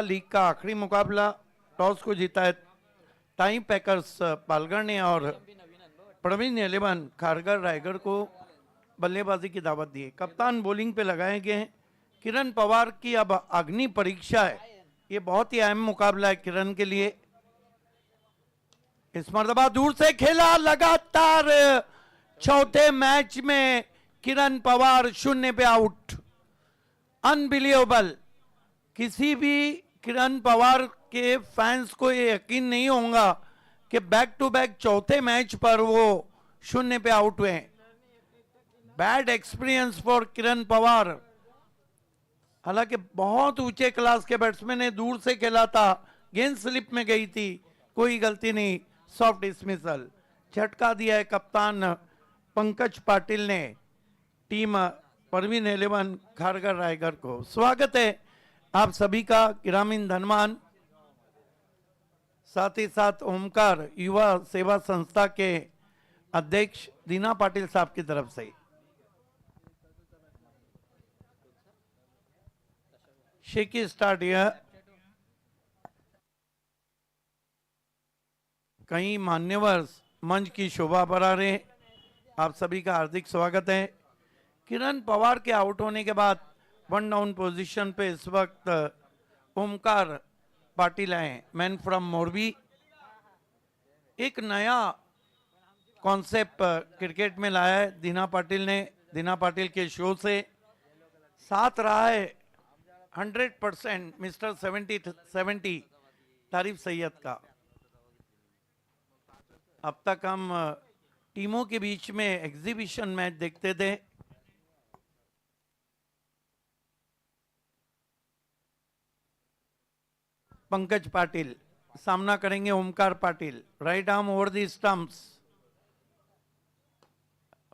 League का आखिरी मुकाबला टॉस को जीता है टाइम पैकर्स पालगढ़ ने और प्रवीण 11 खारगर रायगढ़ को बल्लेबाजी की दावत दी है। कप्तान बॉलिंग पे लगाए गए हैं। किरण पवार की अब अग्नि परीक्षा है, ये बहुत ही अहम मुकाबला है किरण के लिए। इस मर्तबा दूर से खेला, लगातार चौथे मैच में किरण पवार 0 पे आउट। अनबिलीवेबल, किसी भी किरण पवार के फैंस को ये यकीन नहीं होगा कि बैक टू बैक चौथे मैच पर वो 0 पे आउट हुए। बैड एक्सपीरियंस फॉर किरण पवार। हालांकि बहुत ऊंचे क्लास के बैट्समैन ने दूर से खेला था, गेंद स्लिप में गई थी, कोई गलती नहीं, सॉफ्ट डिसमिसल। झटका दिया है कप्तान पंकज पाटिल ने टीम प्रवीण 11 खारगर रायगढ़ को। स्वागत है आप सभी का ग्रामीण धनवान, साथ ही साथ ओमकार युवा सेवा संस्था के अध्यक्ष दीना पाटिल साहब की तरफ से। शेकी स्टार्ट यह कई मान्यवर मंच की शोभा बढ़ा रहे, आप सभी का हार्दिक स्वागत है। किरण पवार के आउट होने के बाद 1 डाउन पोजीशन पे इस वक्त ओमकार पाटिल आए, मैन फ्रॉम मोरबी। एक नया कॉन्सेप्ट क्रिकेट में लाया है दीना पाटिल ने। दीना पाटिल के शो से साथ रहा है 100% मिस्टर 70 तारिफ सैयद का। अब तक हम टीमों के बीच में एग्जीबिशन मैच देखते थे। पंकज पाटिल सामना करेंगे Omkar Patil. Right arm over the stumps,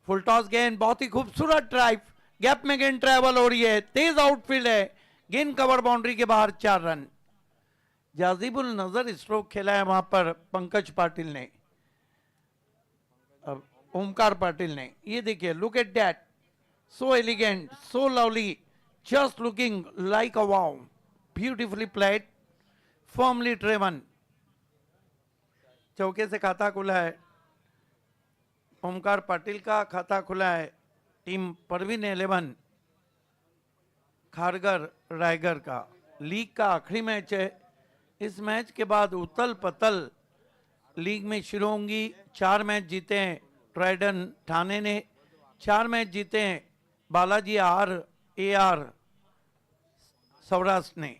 full toss गेंद, बहुत ही खूबसूरत ड्राइव, गैप में गेंद ट्रैवल हो रही है, तेज आउटफील्ड है, गेंद कवर बाउंड्री के बाहर 4 रन। जाजिबुल नजर स्ट्रोक खेला है वहां पर पंकज पाटिल ने, ओमकार पाटिल ने। ये देखिए, look at that, so elegant, so lovely, just looking like a wow, beautifully played, firmly driven. चौके से खाता खुला है, ओमकार पाटिल का खाता खुला है टीम प्रवीण 11 खारगर रायगढ़ का। लीग का आखिरी मैच है। इस मैच के बाद उतल पतल लीग में शुरू होंगी। 4 मैच जीते हैं ट्राइडन ठाणे ने, 4 मैच जीते हैं बालाजी AR सौराष्ट्र ने।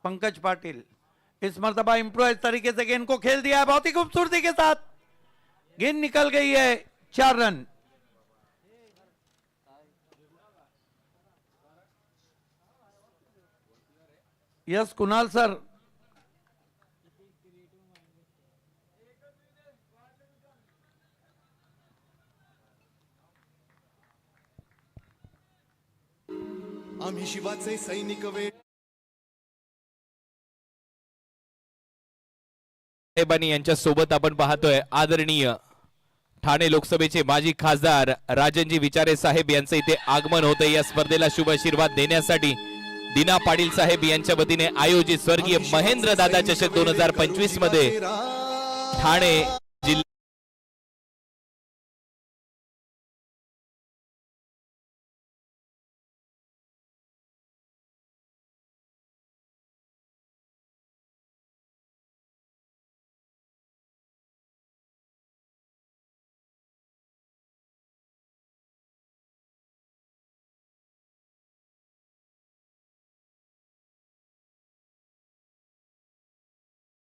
पंकज पाटिल इस मर्तबा इंप्रोवाइज तरीके से गेंद को खेल दिया है, बहुत ही खूबसूरती के साथ गेंद निकल गई है, 4 रन। यस कुणाल सर, आम्ही शिवाचे सैनिक वे साहेबांनी यांच्या सोबत आपण पाहतोय आदरणीय ठाणे लोकसभेचे माजी खासदार राजनजी विचारे साहेब यांचे इथे आगमन होते। या स्पर्धेला शुभ आशीर्वाद देण्यासाठी दीना पाटील साहेब यांच्या वतीने आयोजित स्वर्गीय महेंद्र दादा चषक 2025 मध्ये ठाणे जिल्हा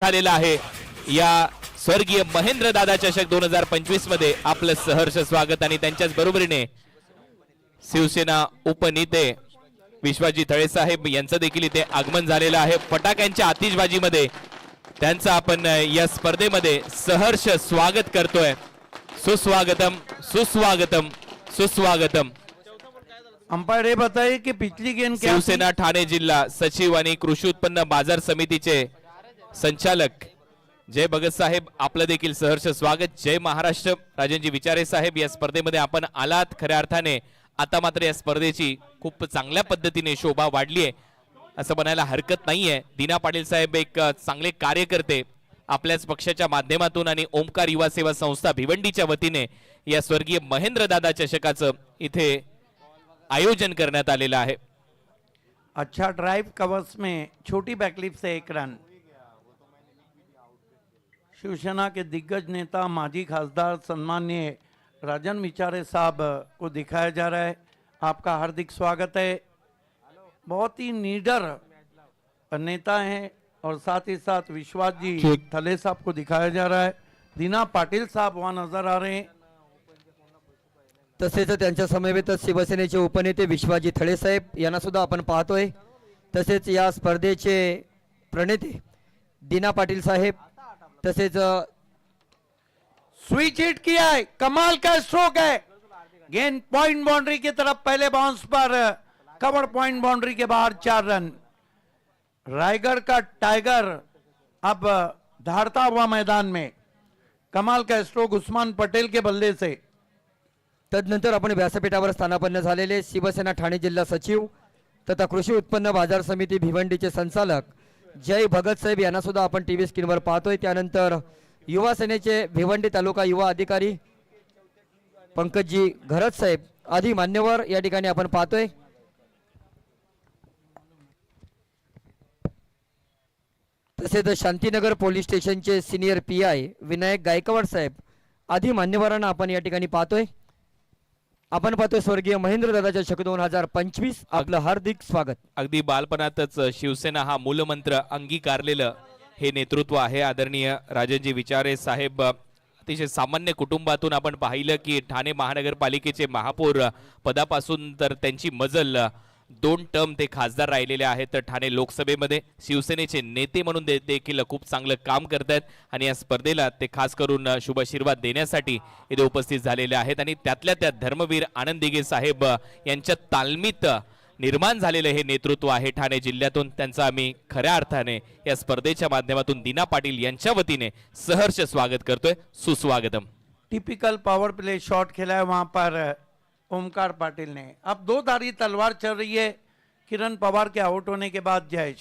झालेला आहे। या स्वर्गीय महेंद्र दादा चषक 2025 मध्ये आपलं सहर्ष स्वागत आणि त्यांच्याच बरोबरीने शिवसेना उपनेते विश्वाजी तळे साहेब यांचं देखील इथे आगमन झालेलं आहे। फटाक्यांच्या आतिषबाजीमध्ये त्यांचं आपण या स्पर्धेमध्ये सहर्ष स्वागत करतोय। सुस्वागतम सुस्वागतम सुस्वागतम। अंपायर ये बताइए कि पिछली गेंद क्या शिवसेना ठाणे जिल्हा सचिव आणि कृषी उत्पन्न बाजार समितीचे संचालक जय भगत साहेब, आपलं देखील सहर्ष स्वागत। जय महाराष्ट्र। राजनजी विचारे साहेब, या स्पर्धेमध्ये आपण आलात खऱ्या अर्थाने। आता मात्र या स्पर्धेची खूप चांगल्या पद्धतीने शोभा वाढली आहे। असं म्हणायला हरकत नाहीये. दीना पाटील साहेब एक चांगले कार्यकर्ते, आपल्याच पक्षाच्या माध्यमातून आणि ओमकार युवा सेवा संस्था भिवंडीच्या वतीने या स्वर्गीय महेंद्र दादा चषकाचं इथे आयोजन करण्यात आलेलं आहे. अच्छा ड्राइव कवर्स में छोटी बैकलिप से 1 रन. शिवसेना के दिग्गज नेता माजी खासदार सम्माननीय राजन विचारे साहब को दिखाया जा रहा है. आपका हार्दिक स्वागत है. बहुत ही नीडर नेता हैं और साथ ही साथ विश्वास जी थले साहब को दिखाया जा रहा है. दीना पाटिल साहब वहां नजर आ रहे हैं. तसेच त्यांच्या समवेतच शिवसेनेचे उपनेते विश्वाजी थळे साहेब यांना सुद्धा आपण पाहतोय. तसेच या स्पर्धेचे प्रणेते दीना पाटील साहेब, तसेच स्विच हिट किया है, कमाल का स्ट्रोक है. गेंद पॉइंट बाउंड्री की तरफ, पहले बाउंस पर कवर पॉइंट बाउंड्री के बाहर 4 रन. रायगढ़ का टाइगर अब धारता हुआ मैदान में. कमाल का स्ट्रोक उस्मान पटेल के बल्ले से. तदनंतर आपण व्यासपीठावर स्थानापन्न झालेले शिवसेना ठाणे जिल्हा सचिव तथा कृषी उत्पन्न बाजार समिती भिवंडीचे संचालक जय भगत साहेब यांना सुद्धा आपण टीव्ही स्क्रीनवर पाहतोय. त्यानंतर युवा सेनेचे भिवंडी तालुका युवा अधिकारी पंकजी घरत साहेब आदी मान्यवर या ठिकाणी आपण पाहतोय. तसेच शांतीनगर पोलीस स्टेशनचे सिनियर PI विनायक गायकवाड साहेब आदी मान्यवरांना आपण या ठिकाणी पाहतोय. आपण पाहतोय स्वर्गीय महेंद्र दादा चषक 2025. आपलं हार्दिक स्वागत. अगदी बालपणातच शिवसेना हा मूलमंत्र अंगीकारलेलं हे नेतृत्व आहे. आदरणीय राजनजी विचारे साहेब अतिशय सामान्य कुटुंबातून आपण पाहिलं की ठाणे महानगरपालिकेचे महापौर पदापासून तर त्यांची मजल 2 टर्म ते खासदार राहिलेले आहेत. तर ठाणे लोकसभेमध्ये शिवसेनेचे नेते म्हणून देखील खूप चांगलं काम करतायत आणि या स्पर्धेला ते खास करून शुभ आशीर्वाद देण्यासाठी इथे उपस्थित झालेले आहेत. आणि त्यातल्या त्यात धर्मवीर आनंद दिघे साहेब यांच्या तालमीत निर्माण झालेलं हे नेतृत्व आहे ठाणे जिल्ह्यातून. त्यांचं आम्ही खऱ्या अर्थाने या स्पर्धेच्या माध्यमातून दीना पाटील यांच्या वतीने सहर्ष स्वागत करतोय. सुस्वागतम. टिपिकल पावर प्ले शॉट खेला है वहां पर ओमकार पाटिल ने. अब 2 धारी तलवार चल रही है किरण पवार के आउट होने के बाद. जयेश,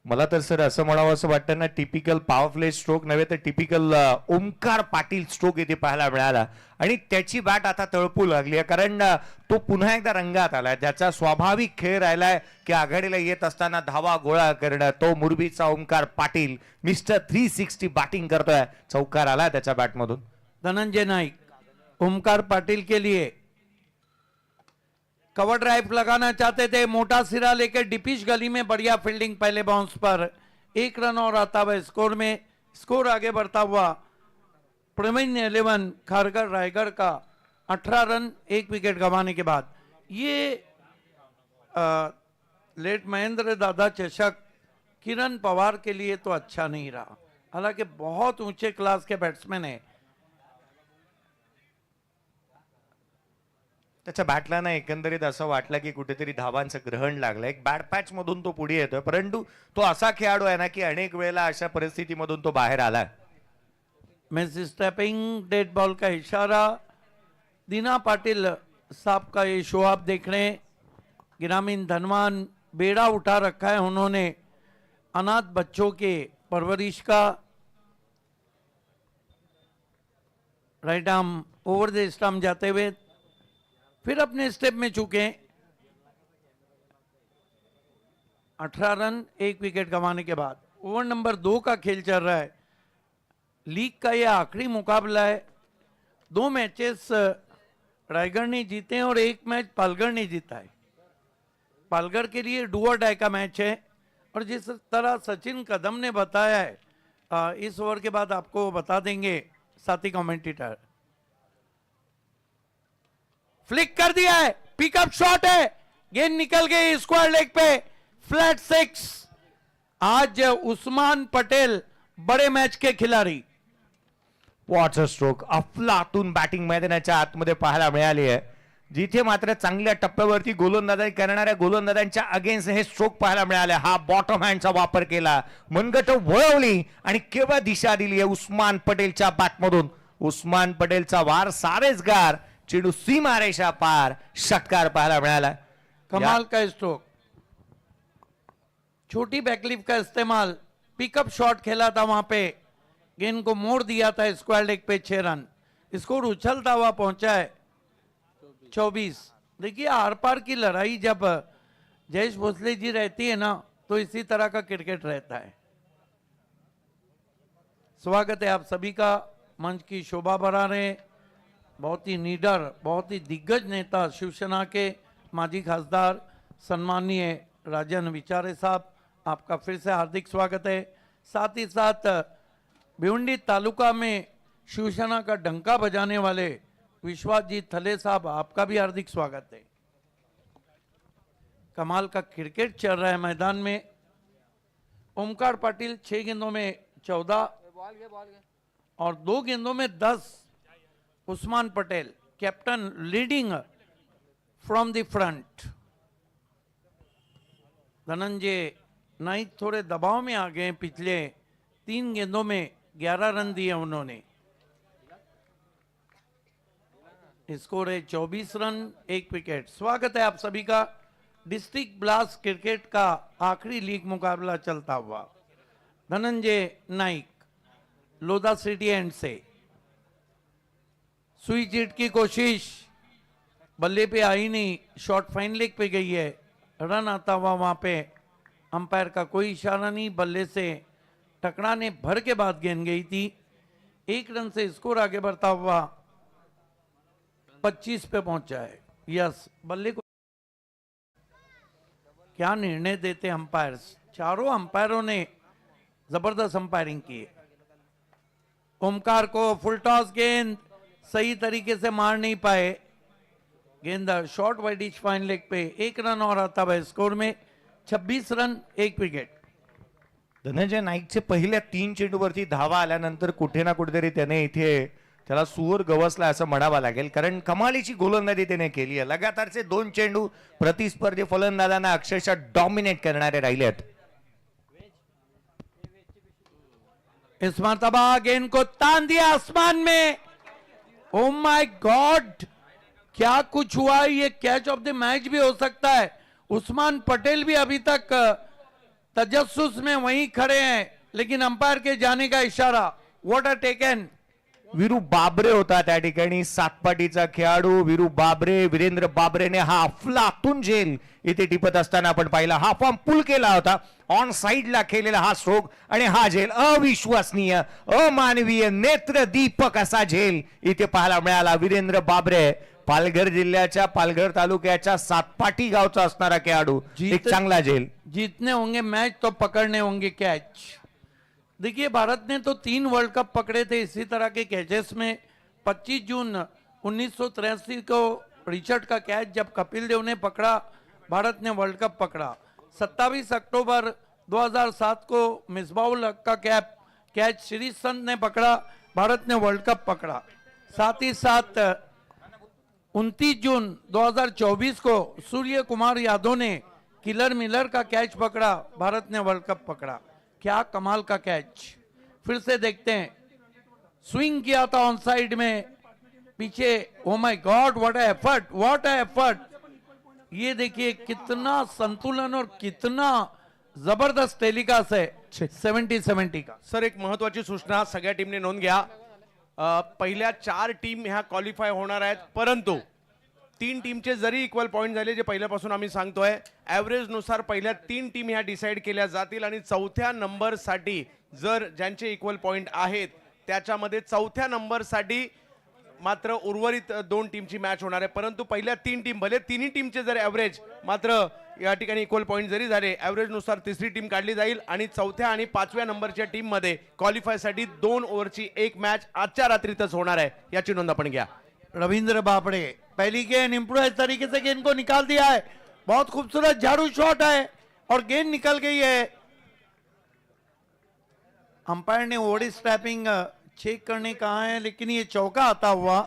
मला तर सर असं म्हणावं असं वाटतं ना, टिपिकल पॉवर प्ले स्ट्रोक नव्हे तर टिपिकल ओमकार पाटील स्ट्रोक इथे पाहायला मिळाला आणि त्याची बॅट आता तळपू लागली आहे. कारण तो पुन्हा एकदा रंगात आलाय. ज्याचा स्वाभाविक खेळ राहिलाय की आघाडीला येत असताना धावा गोळा करणं, तो मुरबीचा ओमकार पाटील मिस्टर 360 बॅटिंग करतोय. चौकार आला त्याच्या बॅटमधून. धनंजय नाइक ओमकार पाटिल के लिए कवर ड्राइव लगाना चाहते थे. मोटा सिरा लेकर डिपिश गली में बढ़िया फील्डिंग, पहले बाउंस पर 1 रन और आता हुआ स्कोर में. स्कोर आगे बढ़ता हुआ प्रवीण 11 खारगढ़ रायगढ़ का 18 रन 1 विकेट गंवाने के बाद. ये लेट महेंद्र दादा चषक किरण पवार के लिए तो अच्छा नहीं रहा. हालांकि बहुत ऊंचे क्लास के बैट्समैन है. त्याच्या बॅटला ना एकंदरीत असं वाटलं की कुठेतरी धावांचं ग्रहण लागलं. एक बॅड पॅच मधून तो पुढे येतोय, परंतु तो असा खेळाडू आहे ना की अनेक वेळेला अशा परिस्थितीमधून तो बाहेर आला. मिस स्टेपिंग डेड बॉल का इशारा. दीना पाटिल साहब का ये शो आप देख रहे हैं. ग्रामीण धनवान बेड़ा उठा रखा है उन्होंने अनाथ बच्चों के परवरिश का. Right arm over the stump जाते हुए फिर अपने स्टेप में चूके. 18 रन 1 विकेट गंवाने के बाद. ओवर नंबर 2 का खेल चल रहा है. लीग का यह आखिरी मुकाबला है. 2 मैचेस रायगढ़ ने जीते हैं और 1 मैच पालगढ़ ने जीता है. पालगढ़ के लिए डू और डाई का मैच है. और जिस तरह सचिन कदम ने बताया है, इस ओवर के बाद आपको बता देंगे साथी कमेंटेटर. फ्लिक कर दिया है, पिकअप शॉट है, गेंद निकल गई स्क्वायर लेग पे. फ्लैट 6. आज उस्मान पटेल बड़े मैच के खिलाड़ी. वॉटर स्ट्रोक अफलातून बॅटिंग मैदानाच्या आतमध्ये पाहायला मिळाली आहे, जिथे मात्र चांगल्या टप्प्यावरती गोलंदाजी करणाऱ्या गोलंदाजांच्या अगेन्स्ट हे स्ट्रोक पाहायला मिळाले. हा बॉटम हँडचा वापर केला, मनगट वळवली आणि केवळ दिशा दिली आहे उस्मान पटेलच्या बॅटमधून. उस्मान पटेलचा वार सारेच गार, चेंडू सीमारेषा पार, षटकार पाहायला मिळाला. कमाल का स्ट्रोक. छोटी बैकलिफ का इस्तेमाल, पिकअप शॉट खेला था वहां पे, गेंद को मोड़ दिया था स्क्वायर लेग पे 6 रन, स्कोर उछलता हुआ पहुंचा है 24। देखिए आर पार की लड़ाई जब जयेश भोसले जी रहती है ना तो इसी तरह का क्रिकेट रहता है। स्वागत है आप सभी का, मंच की शोभा बढ़ा रहे बहुत ही निडर, बहुत ही दिग्गज नेता शिवसेना के माजी खासदार सम्माननीय राजन विचारे साहब, आपका फिर से हार्दिक स्वागत है। साथ ही साथ भिवंडी तालुका में शिवसेना का डंका बजाने वाले विश्वास जी थले साहब, आपका भी हार्दिक स्वागत है। कमाल का क्रिकेट चल रहा है मैदान में। ओमकार पाटिल 6 गेंदों में 14 और 2 गेंदों में 10। Usman Patel captain leading from the front. Dhananjay Naik थोड़े दबाव में आ गए, पिछले 3 गेंदों में 11 रन दिए उन्होंने। स्कोर है 24 रन 1 विकेट। स्वागत है आप सभी का। डिस्ट्रिक्ट ब्लास्ट क्रिकेट का आखिरी लीग मुकाबला चलता हुआ। धनंजय नाइक लोधा सिटी एंड से सुई चीट की कोशिश, बल्ले पे आई नहीं, शॉट फाइन लेग पे गई है, रन आता हुआ वहां पे अंपायर का कोई इशारा नहीं, बल्ले से टकराने भर के बाद गेंद गई थी। 1 रन से स्कोर आगे बढ़ता हुआ 25 पे पहुंचा है। यस, बल्ले को क्या निर्णय देते अंपायर्स, चारों अंपायरों ने जबरदस्त अंपायरिंग की। ओमकार को फुल टॉस गेंद सही तरीके से मार नहीं पाए, गेंद शॉर्ट वाइडिश फाइन लेग पे। 1 रन और आता है स्कोर में 26 रन 1 विकेट। धनंजय नाईकचे पहिल्या 3 चेंडूवरती धावा आल्यानंतर कुठे ना कुठेतरी त्याने इथे त्याला सूर गवसला असं म्हणावं लागेल, कारण कमालीची गोलंदाजी त्याने केली आहे। लगातारचे 2 चेंडू प्रतिस्पर्धी फलंदाजांना अक्षरशः डॉमिनेट करणारे राहिले आहेत। इस मर्तबा गेंद को तान दिया आसमान में। ओ माय गॉड, क्या कुछ हुआ, ये कैच ऑफ द मैच भी हो सकता है। उस्मान पटेल भी अभी तक तजस्सुस में वहीं खड़े हैं, लेकिन अंपायर के जाने का इशारा। What a taken. वीरू बाबरे होता त्या ठिकाणी, सातपाटीचा खेळाडू वीरू बाबरे, वीरेंद्र बाबरेने हा अफलातून झेल इथे टिपत असताना आपण पाहिला। हा फॉर्म पुल केला होता, ऑन साइडला खेळलेला हा स्ट्रोक आणि हा झेल अविश्वसनीय, अमानवीय, नेत्रदीपक असा झेल इथे पाहायला मिळाला। वीरेंद्र बाबरे पालघर जिल्ह्याच्या पालघर तालुक्याच्या सातपाटी गावचा असणारा खेळाडू, एक चांगला झेल। जीतने होंगे मैच तो पकड़ने होंगे कैच। देखिए भारत ने तो 3 वर्ल्ड कप पकड़े थे इसी तरह के कैचेस में। 25 जून 1983 को रिचर्ड का कैच जब कपिल देव ने पकड़ा, भारत ने वर्ल्ड कप पकड़ा। 27 अक्टूबर 2007 को मिसबाउल हक का कैच श्री संत ने पकड़ा, भारत ने वर्ल्ड कप पकड़ा। साथ ही साथ 29 जून 2024 को सूर्य कुमार यादव ने किलर मिलर का कैच पकड़ा, भारत ने वर्ल्ड कप पकड़ा। क्या कमाल का कैच। फिर से देखते हैं, स्विंग किया था ऑन साइड में पीछे। Oh my God, what a effort, what a effort. ये देखिए कितना संतुलन और कितना जबरदस्त टेलिकास्ट है 70-70 का। सर एक महत्वाची सूचना सगळ्या टीमने नोंद घ्या। पहिल्या 4 टीम ह्या क्वालिफाय होणार आहेत, परंतु 3 टीमचे जरी इक्वल पॉइंट झाले, जे पहिल्यापासून आम्ही सांगतोय, ॲव्हरेज नुसार पहिल्या 3 टीम ह्या डिसाईड केल्या जातील आणि 4थ्या नंबरसाठी जर ज्यांचे इक्वल पॉइंट आहेत त्याच्यामध्ये 4थ्या नंबरसाठी मात्र उर्वरित 2 टीमची मॅच होणार आहे। परंतु पहिल्या 3 टीम भले तिन्ही टीमचे जर ॲव्हरेज मात्र या ठिकाणी इक्वल पॉइंट जरी झाले, ॲव्हरेज नुसार तिसरी टीम काढली जाईल आणि 4थ्या आणि 5व्या नंबरच्या टीम मध्ये क्वालिफायसाठी 2 ओव्हरची एक मॅच आजच्या रात्रीतच होणार आहे, याची नोंद आपण घ्या। रविंद्र बापड़े पहली गेंद इम्प्रूवाइज तरीके से गेंद को निकाल दिया है, बहुत खूबसूरत झाड़ू शॉट है और गेंद निकल गई है। अंपायर ने ओडी स्टैपिंग चेक करने कहा है, लेकिन ये चौका आता हुआ,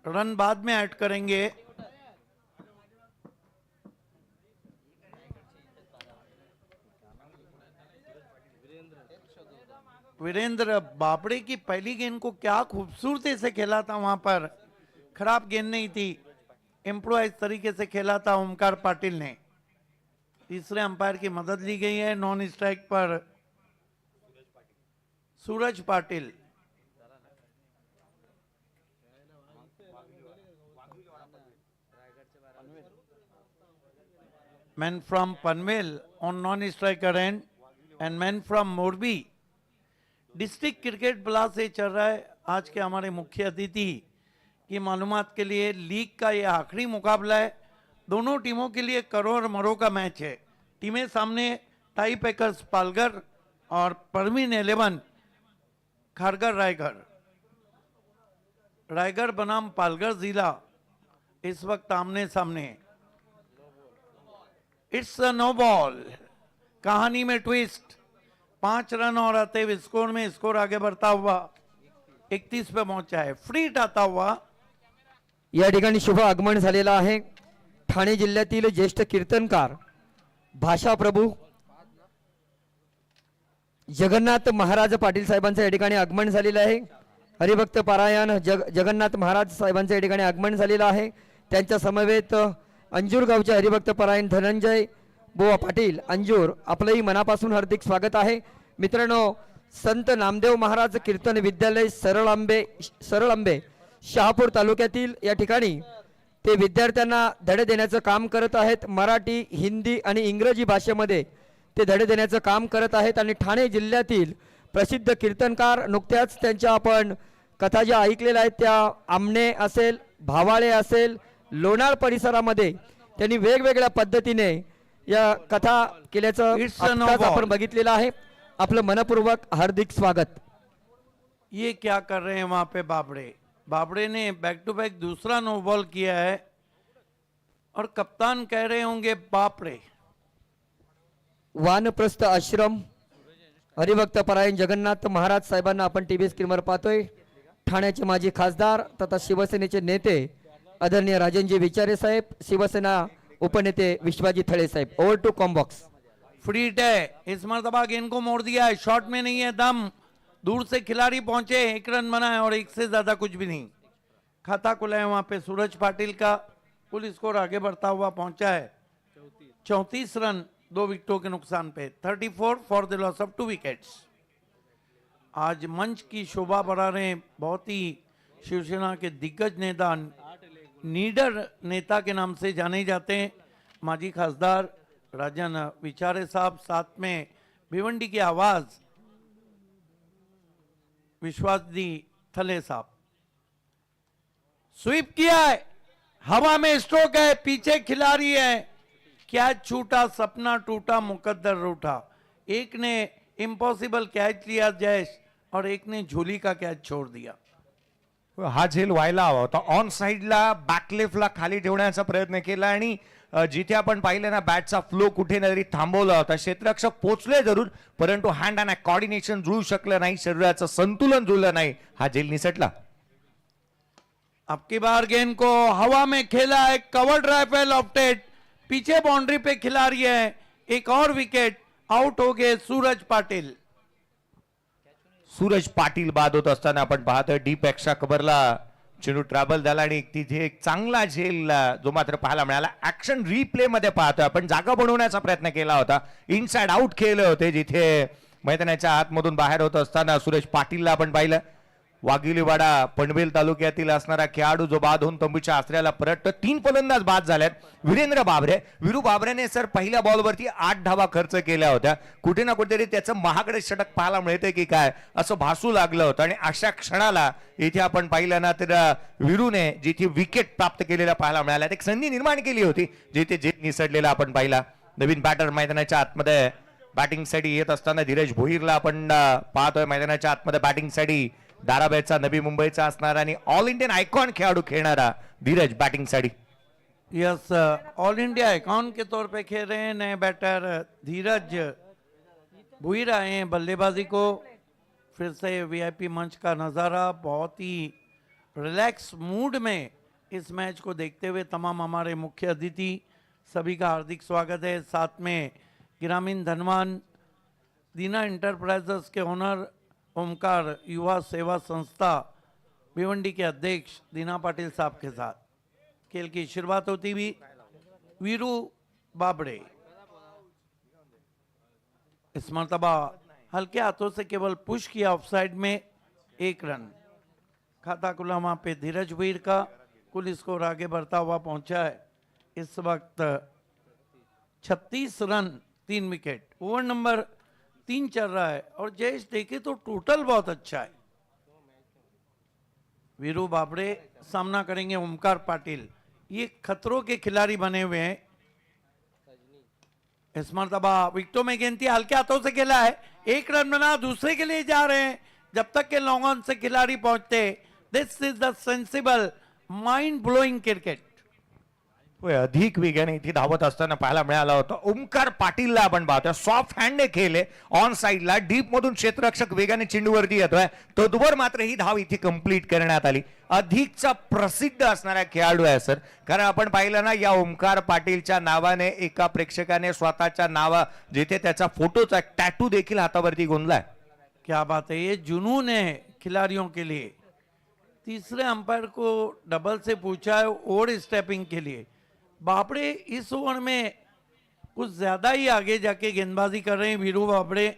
रन बाद में ऐड करेंगे। वीरेंद्र बापड़े की पहली गेंद को क्या खूबसूरती से खेला था, वहां पर खराब गेंद नहीं थी, इम्प्रोवाइज तरीके से खेला था ओमकार पाटिल ने। तीसरे अंपायर की मदद ली गई है। नॉन स्ट्राइक पर Suraj Patil. Man from Panvel on non striker end man from Morbi. District cricket plus से चल रहा है। आज के हमारे मुख्य अतिथि की मालूमात के लिए लीग का ये आखिरी मुकाबला है। दोनों टीमों के लिए करो और मरो का मैच है। टीमें सामने टाई पैकर्स पालघर और परवीन 11 खारगर रायगढ़। रायगढ़ बनाम पालघर जिला इस वक्त आमने सामने। It's a no ball. कहानी में ट्विस्ट। 5 रन और आते हुए स्कोर में स्कोर आगे बढ़ता हुआ 31 पे पहुंचा है। फ्रीट आता हुआ या ठिकाणी शुभ आगमन झालेलं आहे। ठाणे जिल्ह्यातील ज्येष्ठ कीर्तनकार भाषा प्रभू जगन्नाथ महाराज पाटील साहेबांचं या ठिकाणी आगमन झालेलं आहे। हरिभक्त पारायण जगन्नाथ महाराज साहेबांचं या ठिकाणी आगमन झालेलं आहे। त्यांच्या समवेत अंजूर गावचे हरिभक्त पारायण धनंजय बुवा पाटील अंजूर, आपलंही मनापासून हार्दिक स्वागत आहे। मित्रांनो, संत नामदेव महाराज कीर्तन विद्यालय सरळंबे शहापूर तालुक्यातील या ठिकाणी ते विद्यार्थ्यांना धडे देण्याचं काम करत आहेत। मराठी, हिंदी आणि इंग्रजी भाषेमध्ये ते धडे देण्याचं काम करत आहेत। आणि ठाणे जिल्ह्यातील प्रसिद्ध कीर्तनकार, नुकत्याच त्यांच्या आपण कथा ज्या ऐकलेल्या आहेत त्या आमने असेल, भावाळे असेल, लोणार परिसरामध्ये त्यांनी वेगवेगळ्या पद्धतीने या कथा केल्याचं It's a no आत्ताच ball. आपण बघितलेलं आहे। आपलं मनपूर्वक हार्दिक स्वागत। ये क्या कर रहे हैं वहां पे बाबड़े। बाबड़े ने बैक टू बैक दूसरा नो बॉल किया है और कप्तान कह रहे होंगे बाप रे। वानप्रस्थ आश्रम हरिभक्त परायण जगन्नाथ महाराज साहेबांना आपण टीव्ही स्क्रीनवर पाहतोय। ठाण्याचे माजी खासदार तथा शिवसेनेचे नेते आदरणीय राजनजी विचारे साहेब, शिवसेना उपनेते विश्वाजी थळे साहेब। Over to combox. फ्रीट है। इस मरतबा गेंद को मोड़ दिया है। शॉट में नहीं है दम। दूर से खिलाड़ी पहुंचे, 1 रन बना है और 1 से ज्यादा कुछ भी नहीं। खाता खुला है वहां पे सूरज पाटिल का। कुल स्कोर आगे बढ़ता हुआ पहुंचा है 34 रन 2 विकेटों के नुकसान पे। 34 for the loss of 2 wickets. आज मंच की शोभा बढ़ा रहे हैं बहुत ही शिवसेना के दिग्गज नेता, नीडर नेता के नाम से जाने जाते हैं, माजी खासदार राजन विचारे साहब। साथ में भिवंडी की आवाज विश्वाजी थले साहब। स्वीप किया है, हवा में स्ट्रोक है, पीछे खिलाड़ी है। कैच छूटा, सपना टूटा, मुकद्दर रूठा। एक ने इम्पॉसिबल कैच लिया जयेश और एक ने झोली का कैच छोड़ दिया। हा झेल व्हायला हवा होता। ऑन साईडला बॅकलेफ्टला खाली ठेवण्याचा प्रयत्न केला आणि जिथे आपण पाहिलं ना बॅटचा फ्लो कुठे ना तरी थांबवला होता। क्षेत्ररक्षक पोचले जरूर, परंतु हँड अँड कॉर्डिनेशन जुळू शकलं नाही, शरीराचं संतुलन जुळलं नाही, हा झेल निसटला। अब की बार गेंद को हवा में खेला है, कवर ड्राइव पे लॉफ्टेड, पीछे बाउंड्री पे खिलाड़ी है। एक और विकेट, आउट हो गए सूरज पाटिल। सूरज पाटील बाद होत असताना आपण पाहतोय डीप एक्स्ट्रा कव्हरला चेंडू ट्रॅव्हल झाला आणि तिथे एक चांगला झेल जो मात्र पाहायला मिळाला। ऍक्शन रिप्ले मध्ये पाहतोय आपण, जागा बनवण्याचा प्रयत्न केला होता, इनसाइड आउट खेळले होते जिथे मैदानाच्या आतमधून बाहेर होत असताना सूरज पाटीलला आपण पाहिलं। वाघिलीवाडा पनवेल तालुक्यातील असणारा खेळाडू जो बाद होऊन तंबूच्या आश्रयाला परततो। 3 फलंदाज बाद झालेत। वीरेंद्र बाबरे, वीरू बाबरेने सर पहिल्या बॉलवरती 8 धावा खर्च केल्या होत्या। कुठे ना कुठेतरी त्याचं महागडे षटक पाहायला मिळते की काय असं भासू लागलं होतं आणि अशा क्षणाला इथे आपण पाहिलं ना तर वीरूने जिथे विकेट प्राप्त केलेला पाहायला मिळाला, एक संधी निर्माण केली होती जिथे झेल निसटलेला आपण पाहिला। नवीन बॅटर मैदानाच्या आतमध्ये बॅटिंग साठी येत असताना धीरज भोईरला आपण पाहतोय मैदानाच्या आतमध्ये बॅटिंग साठी। धाराबाईचा नवी मुंबईचा असणारा आणि ऑल इंडियन आयकॉन खेळाडू खेळणारा धीरज बॅटिंग साठी। यस, ऑल इंडिया आइकॉन के तौर पे खेल रहे हैं नए बैटर धीरज भुईर आए हैं बल्लेबाजी को। फिर से वीआईपी मंच का नज़ारा, बहुत ही रिलैक्स मूड में इस मैच को देखते हुए तमाम हमारे मुख्य अतिथि सभी का हार्दिक स्वागत है। साथ में ग्रामीण धनवान दीना इंटरप्राइजेस के ओनर ओमकार युवा सेवा संस्था भिवंडी के अध्यक्ष दीना पाटिल साहब के साथ खेल की शुरुआत होती हुई वीरू बाबड़े। इस मर्तबा हल्के हाथों से केवल पुश किया ऑफसाइड में, 1 रन। खाता खुला वहां पे धीरज वीर का, कुल स्कोर आगे बढ़ता हुआ पहुंचा है इस वक्त 36 रन, 3 विकेट। ओवर नंबर 3 चल रहा है और जयेश देखे तो टोटल बहुत अच्छा है। वीरू बाबरे सामना करेंगे ओमकार पाटिल, ये खतरों के खिलाड़ी बने हुए हैं। इस मर्तबा विकेटों में गिनती हल्के हाथों से खेला है, 1 रन बना, दूसरे के लिए जा रहे हैं जब तक के लॉन्ग ऑन से खिलाड़ी पहुंचते। This is the sensible mind blowing cricket. होय, अधिक वेगाने इथे धावत असताना पाहायला मिळाला होता ओमकार पाटीलला आपण पाहतोय, सॉफ्ट हँड खेळले ऑन साइडला, डीप मधून क्षेत्ररक्षक वेगाने चेंडूवरती येतोय, तद्वर मात्र ही धाव इथे कंप्लीट करण्यात आली। अधिकचा प्रसिद्ध असणारा खेळाडू आहे सर, कारण आपण पाहिलं ना या ओमकार पाटीलच्या नावाने एका प्रेक्षकाने स्वतःच्या नावा जिथे त्याचा फोटोचा टॅटू देखील हातावरती गोंदलाय। क्या बात है, ये जुनून है खिलाड़ियों के लिए। तीसरे अंपायर को डबल से पूछा है ओवर स्टेपिंग के लिए। बाबड़े इस ओवर में कुछ ज्यादा ही आगे जाके गेंदबाजी कर रहे हैं वीरू बाबड़े।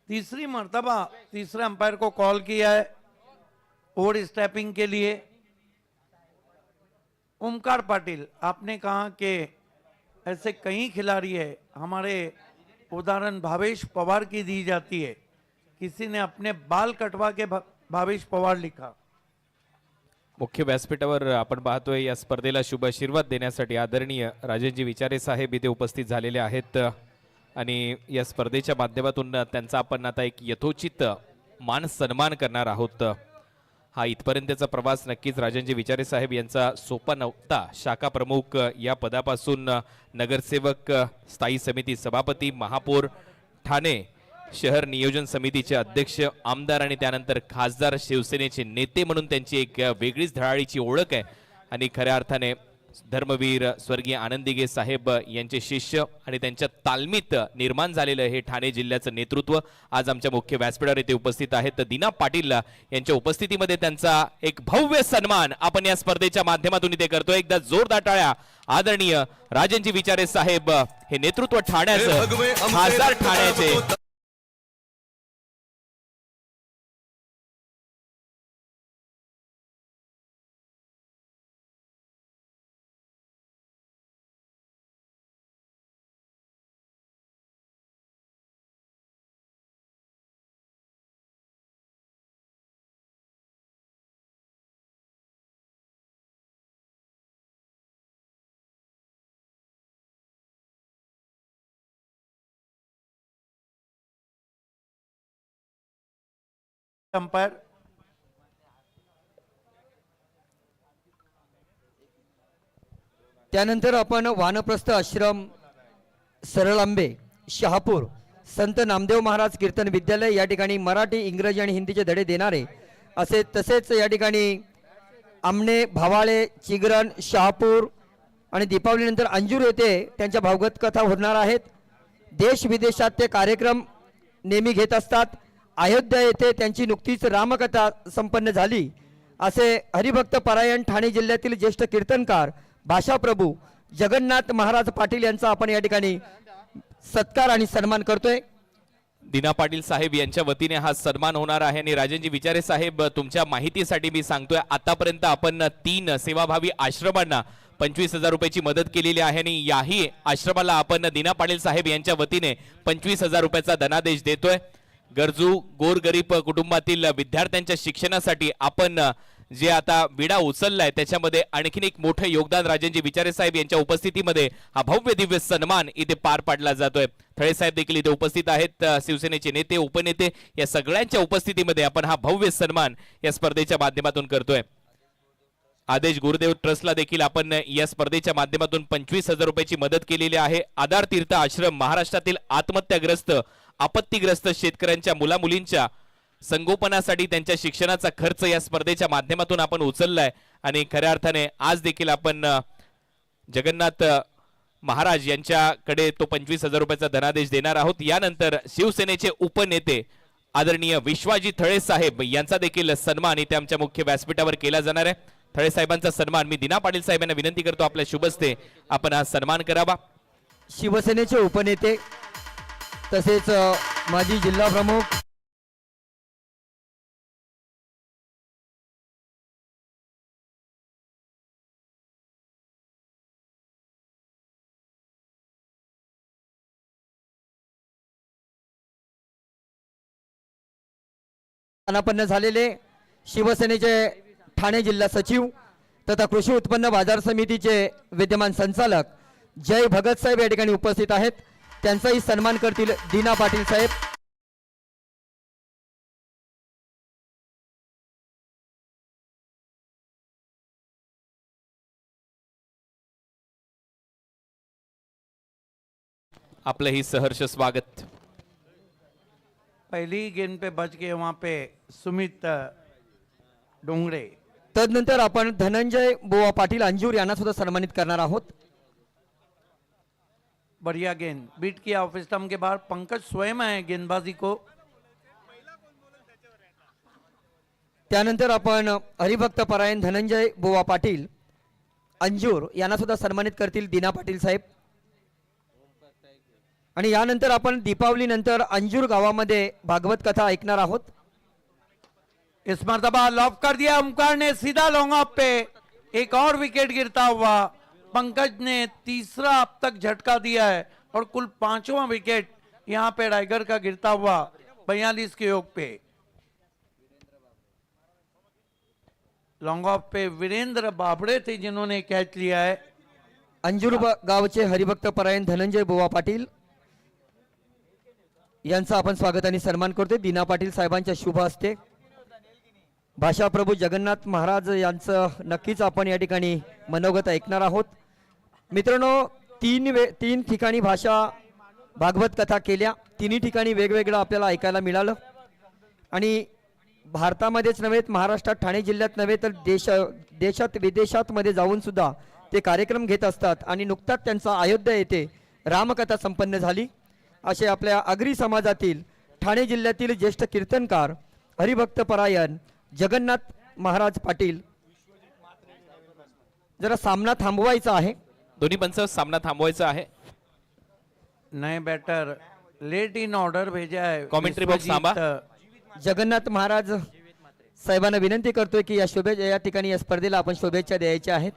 तीसरी मर्तबा तीसरे अंपायर को कॉल किया है ओवर स्टेपिंग के लिए। ओमकार पाटिल, आपने कहा कि ऐसे कई खिलाड़ी है, हमारे उदाहरण भावेश पवार की दी जाती है, किसी ने अपने बाल कटवा के भावेश पवार लिखा। मुख्य व्यासपीठावर आपण पाहतोय या स्पर्धेला शुभ आशीर्वाद देण्यासाठी आदरणीय राजेंजी विचारे साहेब इथे उपस्थित झालेले आहेत आणि या स्पर्धेच्या माध्यमातून त्यांचा आपण आता एक यथोचित मान सन्मान करणार आहोत। हा इथपर्यंतचा प्रवास नक्कीच राजेंजी विचारे साहेब यांचा सोपा नव्हता। शाखा प्रमुख या पदापासून नगरसेवक, स्थायी समिती सभापती, महापौर, ठाणे शहर नियोजन समितीचे अध्यक्ष, आमदार आणि त्यानंतर खासदार, शिवसेनेचे नेते म्हणून त्यांची एक वेगळीच धडाडीची ओळख आहे आणि खऱ्या अर्थाने धर्मवीर स्वर्गीय आनंदिगे साहेब यांचे शिष्य आणि त्यांच्या तालमीत निर्माण झालेलं हे ठाणे जिल्ह्याचं नेतृत्व आज आमच्या मुख्य व्यासपीठावर येथे उपस्थित आहेत। दीना पाटील यांच्या उपस्थितीमध्ये त्यांचा एक भव्य सन्मान आपण या स्पर्धेच्या माध्यमातून इथे करतोय। एकदा जोरदार टाळ्या आदरणीय राजेंजी विचारे साहेब, हे नेतृत्व ठाण्याचं, खासदार ठाण्याचे। अंपायर त्यानंतर आपण वानप्रस्थ आश्रम सरळांबे शहापूर संत नामदेव महाराज कीर्तन विद्यालय या ठिकाणी मराठी, इंग्रजी आणि हिंदीचे धडे देणारे असे, तसेच या ठिकाणी आमने, भावाळे, चिगरण, शहापूर आणि दीपावलीनंतर अंजूर येथे त्यांच्या भावगत कथा होणार आहेत। देश विदेशात ते कार्यक्रम नेहमी घेत असतात। अयोध्या येथे त्यांची नुकतीच रामकथा संपन्न झाली असे हरिभक्त परायण ठाणे जिल्ह्यातील ज्येष्ठ कीर्तनकार भाषाप्रभू जगन्नाथ महाराज पाटील यांचा आपण या ठिकाणी सत्कार आणि सन्मान करतोय। दीना पाटील साहेब यांच्या वतीने हा सन्मान होणार आहे आणि राजेंजी विचारे साहेब, तुमच्या माहितीसाठी मी सांगतोय आतापर्यंत आपण 3 सेवाभावी आश्रमांना 25,000 रुपयाची मदत केलेली आहे आणि याही आश्रमाला आपण दीना पाटील साहेब यांच्या वतीने 25,000 रुपयाचा धनादेश देतोय। गरजू गोरगरीब कुटुंबातील विद्यार्थ्यांच्या शिक्षणासाठी आपण जे आता विडा उचललाय त्याच्यामध्ये आणखीन एक मोठं योगदान राजेंजी विचारे साहेब यांच्या उपस्थितीमध्ये हा भव्य दिव्य सन्मान इथे पार पाडला जातोय। थळे साहेब देखील इथे उपस्थित आहेत, शिवसेनेचे नेते, उपनेते या सगळ्यांच्या उपस्थितीमध्ये आपण हा भव्य सन्मान या स्पर्धेच्या माध्यमातून करतोय। आदेश गुरुदेव ट्रस्टला देखील आपण या स्पर्धेच्या माध्यमातून 25,000 रुपयाची मदत केलेली आहे। आधार तीर्थ आश्रम महाराष्ट्रातील आत्महत्याग्रस्त, आपत्तीग्रस्त शेतकऱ्यांच्या मुलामुलींच्या संगोपनासाठी त्यांच्या शिक्षणाचा खर्च या स्पर्धेच्या माध्यमातून आपण उचललाय आणि खऱ्या अर्थाने आज देखील आपण जगन्नाथ महाराज यांच्याकडे तो 25,000 रुपयाचा धनादेश देणार आहोत। यानंतर शिवसेनेचे उपनेते आदरणीय विश्वाजी थळे साहेब यांचा देखील सन्मान इथे आमच्या मुख्य व्यासपीठावर केला जाणार आहे। थळे साहेबांचा सन्मान मी दीना पाटील साहेबांना विनंती करतो आपल्या शुभ हस्ते आपण हा सन्मान करावा। शिवसेनेचे उपनेते तसेच माजी जिल्हा प्रमुख स्थानापन्न झालेले शिवसेनेचे ठाणे जिल्हा सचिव तथा कृषी उत्पन्न बाजार समितीचे विद्यमान संचालक जय भगत साहेब या ठिकाणी उपस्थित आहेत. त्यांचाही सन्मान करतील दीना पाटील साहेब. आपलं ही सहर्ष स्वागत. पहली गेंद पे बच गए वहां पे सुमित डोंगरे. तदनंतर आपण धनंजय बुवा पाटील अंजूर यांना सुद्धा सन्मानित करणार आहोत. बढ़िया गेंद बीट किया ऑफ स्टंप के बाहर. पंकज स्वयं है गेंदबाजी को. त्यानंतर आपण हरिभक्त परायण धनंजय बुवा पाटील अंजूर यांना सुद्धा सन्मानित करतील दीना पाटील साहेब. आणि यानंतर आपण दीपावली नंतर अंजूर गावामध्ये भागवत कथा ऐकणार आहोत. इस मर्तबा लॉफ कर दिया ओमकार ने सीधा लॉन्ग ऑफ पे. एक और विकेट गिरता हुआ. पंकज ने तीसरा अब तक झटका दिया है और कुल 5वां विकेट यहां पे राइगर का गिरता हुआ 42 के योग पे. लॉन्ग ऑफ पे वीरेंद्र बाबड़े थे जिन्होंने कैच लिया है. अंजूर गावचे हरिभक्त परायण धनंजय बुवा पाटील यांचा आपण स्वागत आणि सन्मान करतोय. दीना पाटील साहेबांच्या शुभ हस्ते भाषाप्रभू जगन्नाथ महाराज यांचं नक्कीच आपण या ठिकाणी मनोगत ऐकणार आहोत. मित्रांनो, तीन ठिकाणी भाषा भागवत कथा केल्या. तिन्ही ठिकाणी वेगवेगळं आपल्याला ऐकायला मिळालं. आणि भारतामध्येच नव्हे, महाराष्ट्रात ठाणे जिल्ह्यात नव्हे तर देशात विदेशात मध्ये जाऊन सुद्धा ते कार्यक्रम घेत असतात. आणि नुकताच त्यांचा अयोध्या येथे रामकथा संपन्न झाली. असे आपल्या आगरी समाजातील ठाणे जिल्ह्यातील ज्येष्ठ कीर्तनकार हरिभक्त परायण जगन्नाथ महाराज पाटील. जरा सामना थांबवायचा आहे. दोन्ही पंच सामना थांबवायचा आहे. नए बैटर लेट इन ऑर्डर भेजा है. कमेंट्री बॉक्स थांबा. जगन्नाथ महाराज साहेबांना विनंती करतोय की या ठिकाणी या स्पर्धेला आपण शुभेच्छा द्यायच्या आहेत.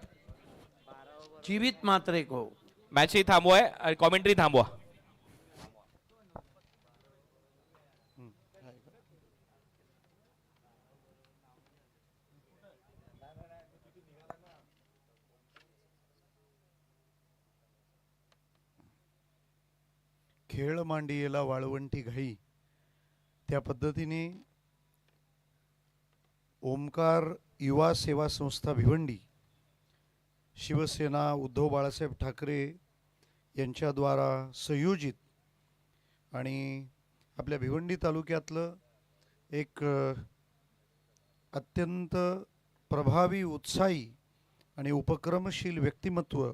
जीवित मात्रे को मॅच ही थांबवाय आणि कॉमेंट्री थांबवा. खेळ मांडियेला वाळवंटी घाई, त्या पद्धतीने ओमकार युवा सेवा संस्था भिवंडी, शिवसेना उद्धव बाळासाहेब ठाकरे यांच्याद्वारा संयोजित आणि आपल्या भिवंडी तालुक्यातलं एक अत्यंत प्रभावी, उत्साही आणि उपक्रमशील व्यक्तिमत्व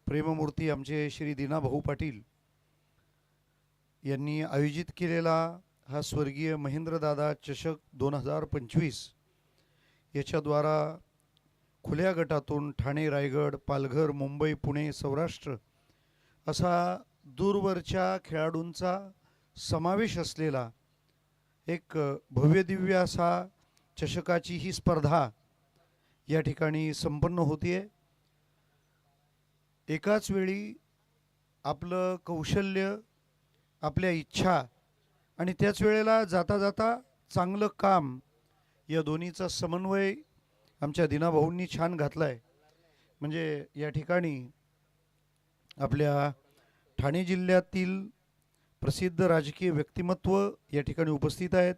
प्रेममूर्ती आमचे श्री दीना भाऊ पाटील यांनी आयोजित केलेला हा स्वर्गीय महेंद्रदादा चषक 2025 याच्याद्वारा खुल्या गटातून ठाणे, रायगड, पालघर, मुंबई, पुणे, सौराष्ट्र असा दूरवरच्या खेळाडूंचा समावेश असलेला एक भव्यदिव्य असा चषकाची ही स्पर्धा या ठिकाणी संपन्न होतीये. एकाच वेळी आपलं कौशल्य, आपल्या इच्छा आणि त्याच वेळेला जाता जाता चांगलं काम या दोन्हीचा समन्वय आमच्या दीना भाऊंनी छान घातला आहे. म्हणजे या ठिकाणी आपल्या ठाणे जिल्ह्यातील प्रसिद्ध राजकीय व्यक्तिमत्व या ठिकाणी उपस्थित आहेत.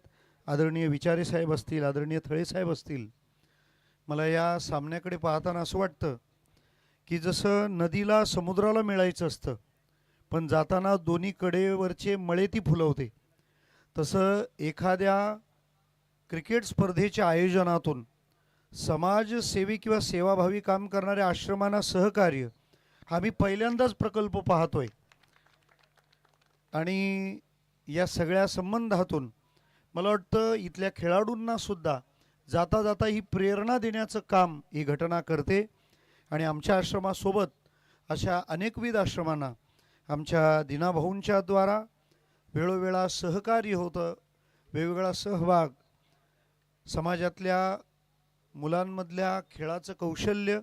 आदरणीय विचारे साहेब असतील, आदरणीय थळे साहेब असतील. मला या सामन्याकडे पाहताना असं वाटतं की जसं नदीला समुद्राला मिळायचं असतं पण जाताना दोन्ही कडेवरचे मळे ती फुलवते, तसं एखाद्या क्रिकेट स्पर्धेच्या आयोजनातून समाजसेवी किंवा सेवाभावी काम करणाऱ्या आश्रमांना सहकार्य हा मी पहिल्यांदाच प्रकल्प पाहतोय. आणि या सगळ्या संबंधातून मला वाटतं इथल्या खेळाडूंना सुद्धा जाता जाता ही प्रेरणा देण्याचं काम ही घटना करते. आणि आमच्या आश्रमासोबत अशा अनेकविध आश्रमांना आमच्या दीना भाऊंच्या द्वारा वेळोवेळा सहकार्य होतं, वेगवेगळा सहभाग, समाजातल्या मुलांमधल्या खेळाचं कौशल्य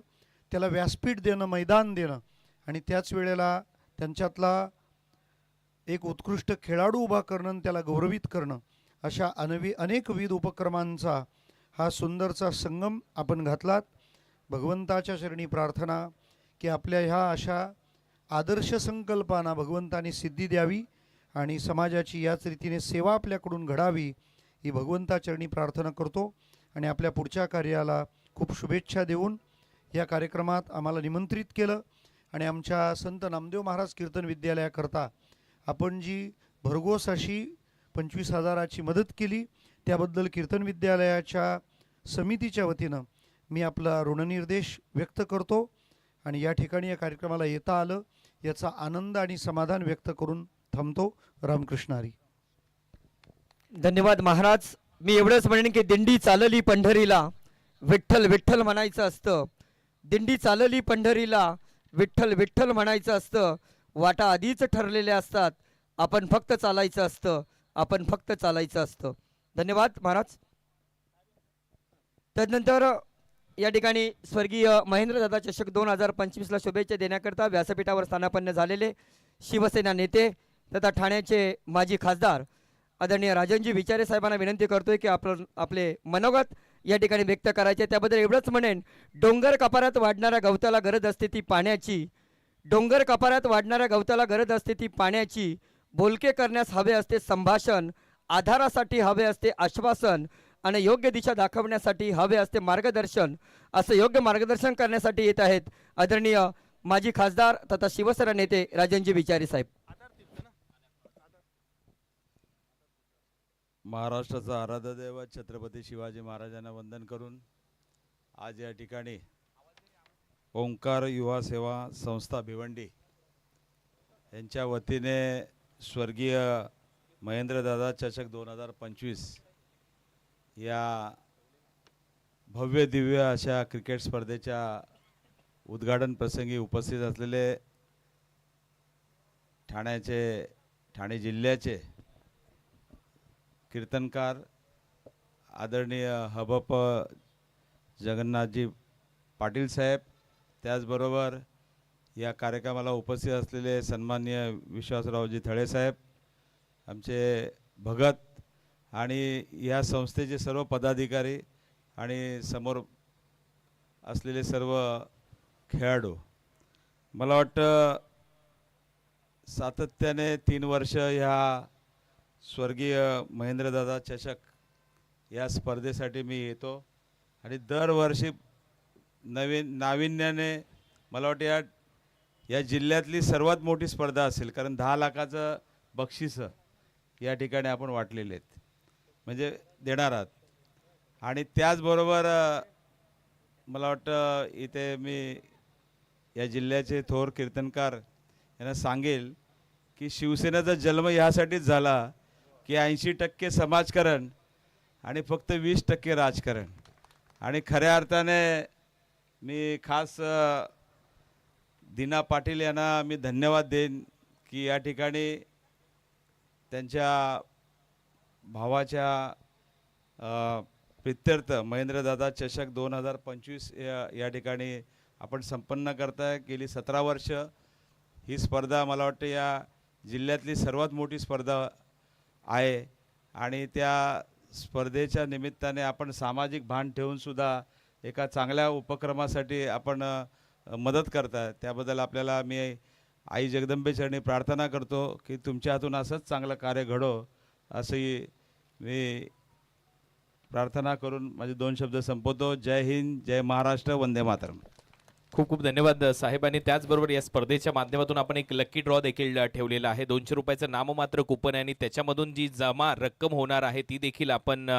त्याला व्यासपीठ देणं, मैदान देणं आणि त्याच वेळेला त्यांच्यातला एक उत्कृष्ट खेळाडू उभा करणं आणि त्याला गौरवित करणं, अशा अनेकविध उपक्रमांचा हा सुंदरचा संगम आपण घातलात. भगवंताच्या चरणी प्रार्थना की आपल्या ह्या अशा आदर्श संकल्पांना भगवंताने सिद्धी द्यावी आणि समाजाची याच रीतीने सेवा आपल्याकडून घडावी, ही भगवंताचरणी प्रार्थना करतो आणि आपल्या पुढच्या कार्याला खूप शुभेच्छा देऊन या कार्यक्रमात आम्हाला निमंत्रित केलं आणि आमच्या संत नामदेव महाराज कीर्तन विद्यालयाकरता आपण जी भरघोस अशी 25,000ची मदत केली त्याबद्दल कीर्तन विद्यालयाच्या समितीच्या वतीनं मी आपला ऋणनिर्देश व्यक्त करतो आणि या ठिकाणी या कार्यक्रमाला येता आलं याचा आनंद आणि समाधान व्यक्त करून थांबतो. रामकृष्ण हरी. धन्यवाद महाराज. मी एवढंच म्हणेन की दिंडी चालली पंढरीला विठ्ठल विठ्ठल म्हणायचं असतं. दिंडी चालली पंढरीला विठ्ठल विठ्ठल म्हणायचं असतं. वाटा आधीच ठरलेल्या असतात, आपण फक्त चालायचं असतं, आपण फक्त चालायचं असतं. धन्यवाद महाराज. तदनंतर या ठिकाणी स्वर्गीय महेंद्रदादा चषक 2025ला शुभेच्छा देण्याकरता व्यासपीठावर स्थानापन्न झालेले शिवसेना नेते तथा ठाण्याचे माजी खासदार आदरणीय राजनजी विचारे साहेबांना विनंती करतोय की आपले मनोगत या ठिकाणी व्यक्त करायचे. त्याबद्दल एवढंच म्हणेन, डोंगर कपारात वाढणाऱ्या गवताला गरज असते ती पाण्याची, डोंगर कपारात वाढणाऱ्या गवताला गरज असते ती पाण्याची, बोलके करण्यास हवे असते संभाषण, आधारासाठी हवे असते आश्वासन आणि योग्य दिशा दाखवण्यासाठी हवे असते मार्गदर्शन. असं योग्य मार्गदर्शन करण्यासाठी येत आहेत आदरणीय माजी खासदार तथा शिवसेना नेते राजनजी विचारे साहेब. महाराष्ट्राचा आराध्य दैवत छत्रपती शिवाजी महाराजांना वंदन करून आज या ठिकाणी ओंकार युवा सेवा संस्था भिवंडी यांच्या वतीने स्वर्गीय महेंद्रदादा चषक 2025 या भव्य दिव्य अशा क्रिकेट स्पर्धेच्या उद्घाटन प्रसंगी उपस्थित असलेले ठाणे जिल्ह्याचे कीर्तनकार आदरणीय हबप जगन्नाथजी पाटील साहेब, त्याचबरोबर या कार्यक्रमाला उपस्थित असलेले सन्माननीय विश्वासरावजी थळे साहेब, आमचे भगत आणि या संस्थेचे सर्व पदाधिकारी आणि समोर असलेले सर्व खेळाडू. मला वाटतं सातत्याने 3 वर्ष ह्या स्वर्गीय महेंद्रदादा चषक या स्पर्धेसाठी मी येतो आणि दरवर्षी नाविन्याने मला वाटतं या जिल्ह्यातली सर्वात मोठी स्पर्धा असेल, कारण 10 लाखाचं बक्षीस या ठिकाणी आपण वाटलेले आहेत, म्हणजे देणार आहात. आणि त्याचबरोबर मला वाटतं इथे मी या जिल्ह्याचे थोर कीर्तनकार यांना सांगेल की शिवसेनेचा जन्म यासाठीच झाला की 80% समाजकारण आणि फक्त 20% राजकारण. आणि खऱ्या अर्थाने मी खास दीना पाटील यांना मी धन्यवाद देईन की या ठिकाणी त्यांच्या भावाच्या प्रित्यर्थ महेंद्रदादा चषक 2025 या ठिकाणी आपण संपन्न करताय. गेली 17 वर्ष ही स्पर्धा मला वाटतं या जिल्ह्यातली सर्वात मोठी स्पर्धा आहे आणि त्या स्पर्धेच्या निमित्ताने आपण सामाजिक भान ठेवूनसुद्धा एका चांगल्या उपक्रमासाठी आपण मदत करता. त्याबद्दल आपल्याला मी आई जगदंबेचरणी प्रार्थना करतो की तुमच्या हातून असंच चांगलं कार्य घडो, अशी मी प्रार्थना करून माझे 2 शब्द संपवतो. जय हिंद, जय महाराष्ट्र, वंदे मातरम. खूप खूप धन्यवाद साहेबांनी. त्याचबरोबर या स्पर्धेच्या माध्यमातून आपण एक लकी ड्रॉ देखील ठेवलेला आहे. 200 रुपयाचं नाममात्र कुपन आहे आणि त्याच्यामधून जी जमा रक्कम होणार आहे ती देखील आपण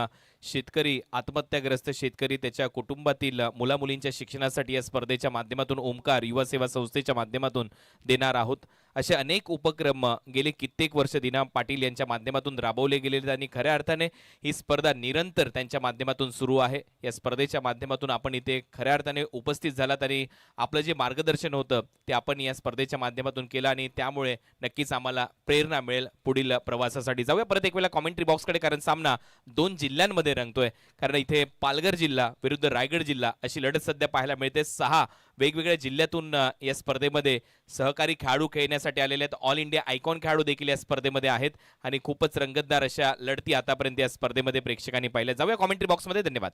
शेतकरी, आत्महत्याग्रस्त शेतकरी, त्याच्या कुटुंबातील मुलामुलींच्या शिक्षणासाठी या स्पर्धेच्या माध्यमातून ओंकार युवा सेवा संस्थेच्या माध्यमातून देणार आहोत. असे अनेक उपक्रम गेले कित्येक वर्ष दीना पाटील यांच्या माध्यमातून राबवले गेलेले आणि खऱ्या अर्थाने ही स्पर्धा निरंतर त्यांच्या माध्यमातून सुरू आहे. या स्पर्धेच्या माध्यमातून आपण इथे खऱ्या अर्थाने उपस्थित झालात आणि आपलं जे मार्गदर्शन होतं ते आपण या स्पर्धेच्या माध्यमातून केलं आणि त्यामुळे नक्कीच आम्हाला प्रेरणा मिळेल पुढील प्रवासासाठी. जाऊया परत एक वेळा कॉमेंट्री बॉक्सकडे, कारण सामना 2 जिल्ह्यांमध्ये रंगतोय. कारण इथे पालघर जिल्हा विरुद्ध रायगड जिल्हा अशी लढत सध्या पाहायला मिळते. 6 वेगवेगळ्या जिल्ह्यातून या स्पर्धेमध्ये सहकारी खेळाडू खेळण्यासाठी आलेले आहेत. ऑल इंडिया आयकॉन खेळाडू देखील या स्पर्धेमध्ये आहेत आणि खूपच रंगतदार अशा लढती आतापर्यंत या स्पर्धेमध्ये प्रेक्षकांनी पाहिल्या. जाऊया कॉमेंट्री बॉक्समध्ये. धन्यवाद.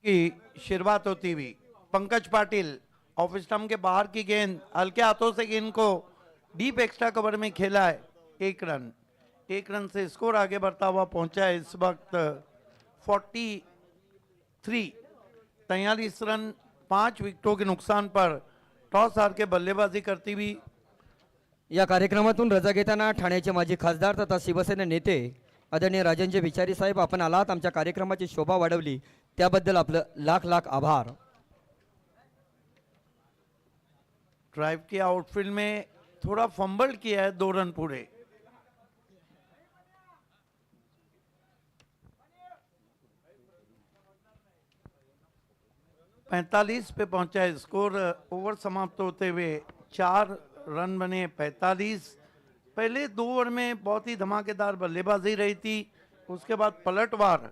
की शुरुआत होती हुई पंकज पाटिल ऑफ स्टंप के बाहर की गेंद हल्के हाथों से गेंद को डीप एक्स्ट्रा कवर में खेला है. 1 रन से स्कोर आगे बढ़ता हुआ पहुंचा है इस वक्त 43 रन 5 विकेटों के नुकसान पर टॉस हार के बल्लेबाजी करती हुई. या कार्यक्रमातून रजा घेताना ठाण्याचे माजी खासदार तथा शिवसेना नेते आदरणीय राजनजी विचारी साहेब, आपण आलात, आमच्या कार्यक्रमाची शोभा वाढवली, त्याबद्दल आपलं लाख लाख आभार. ड्राइव के आउटफील्ड में थोड़ा फंबल किया है, 2 रन पूरे. पैंतालीस पे पहुंचा है स्कोर. ओवर समाप्त होते हुए 4 रन बने. 45. पहले 2 ओवर में बहुत ही धमाकेदार बल्लेबाजी रही थी, उसके बाद पलटवार.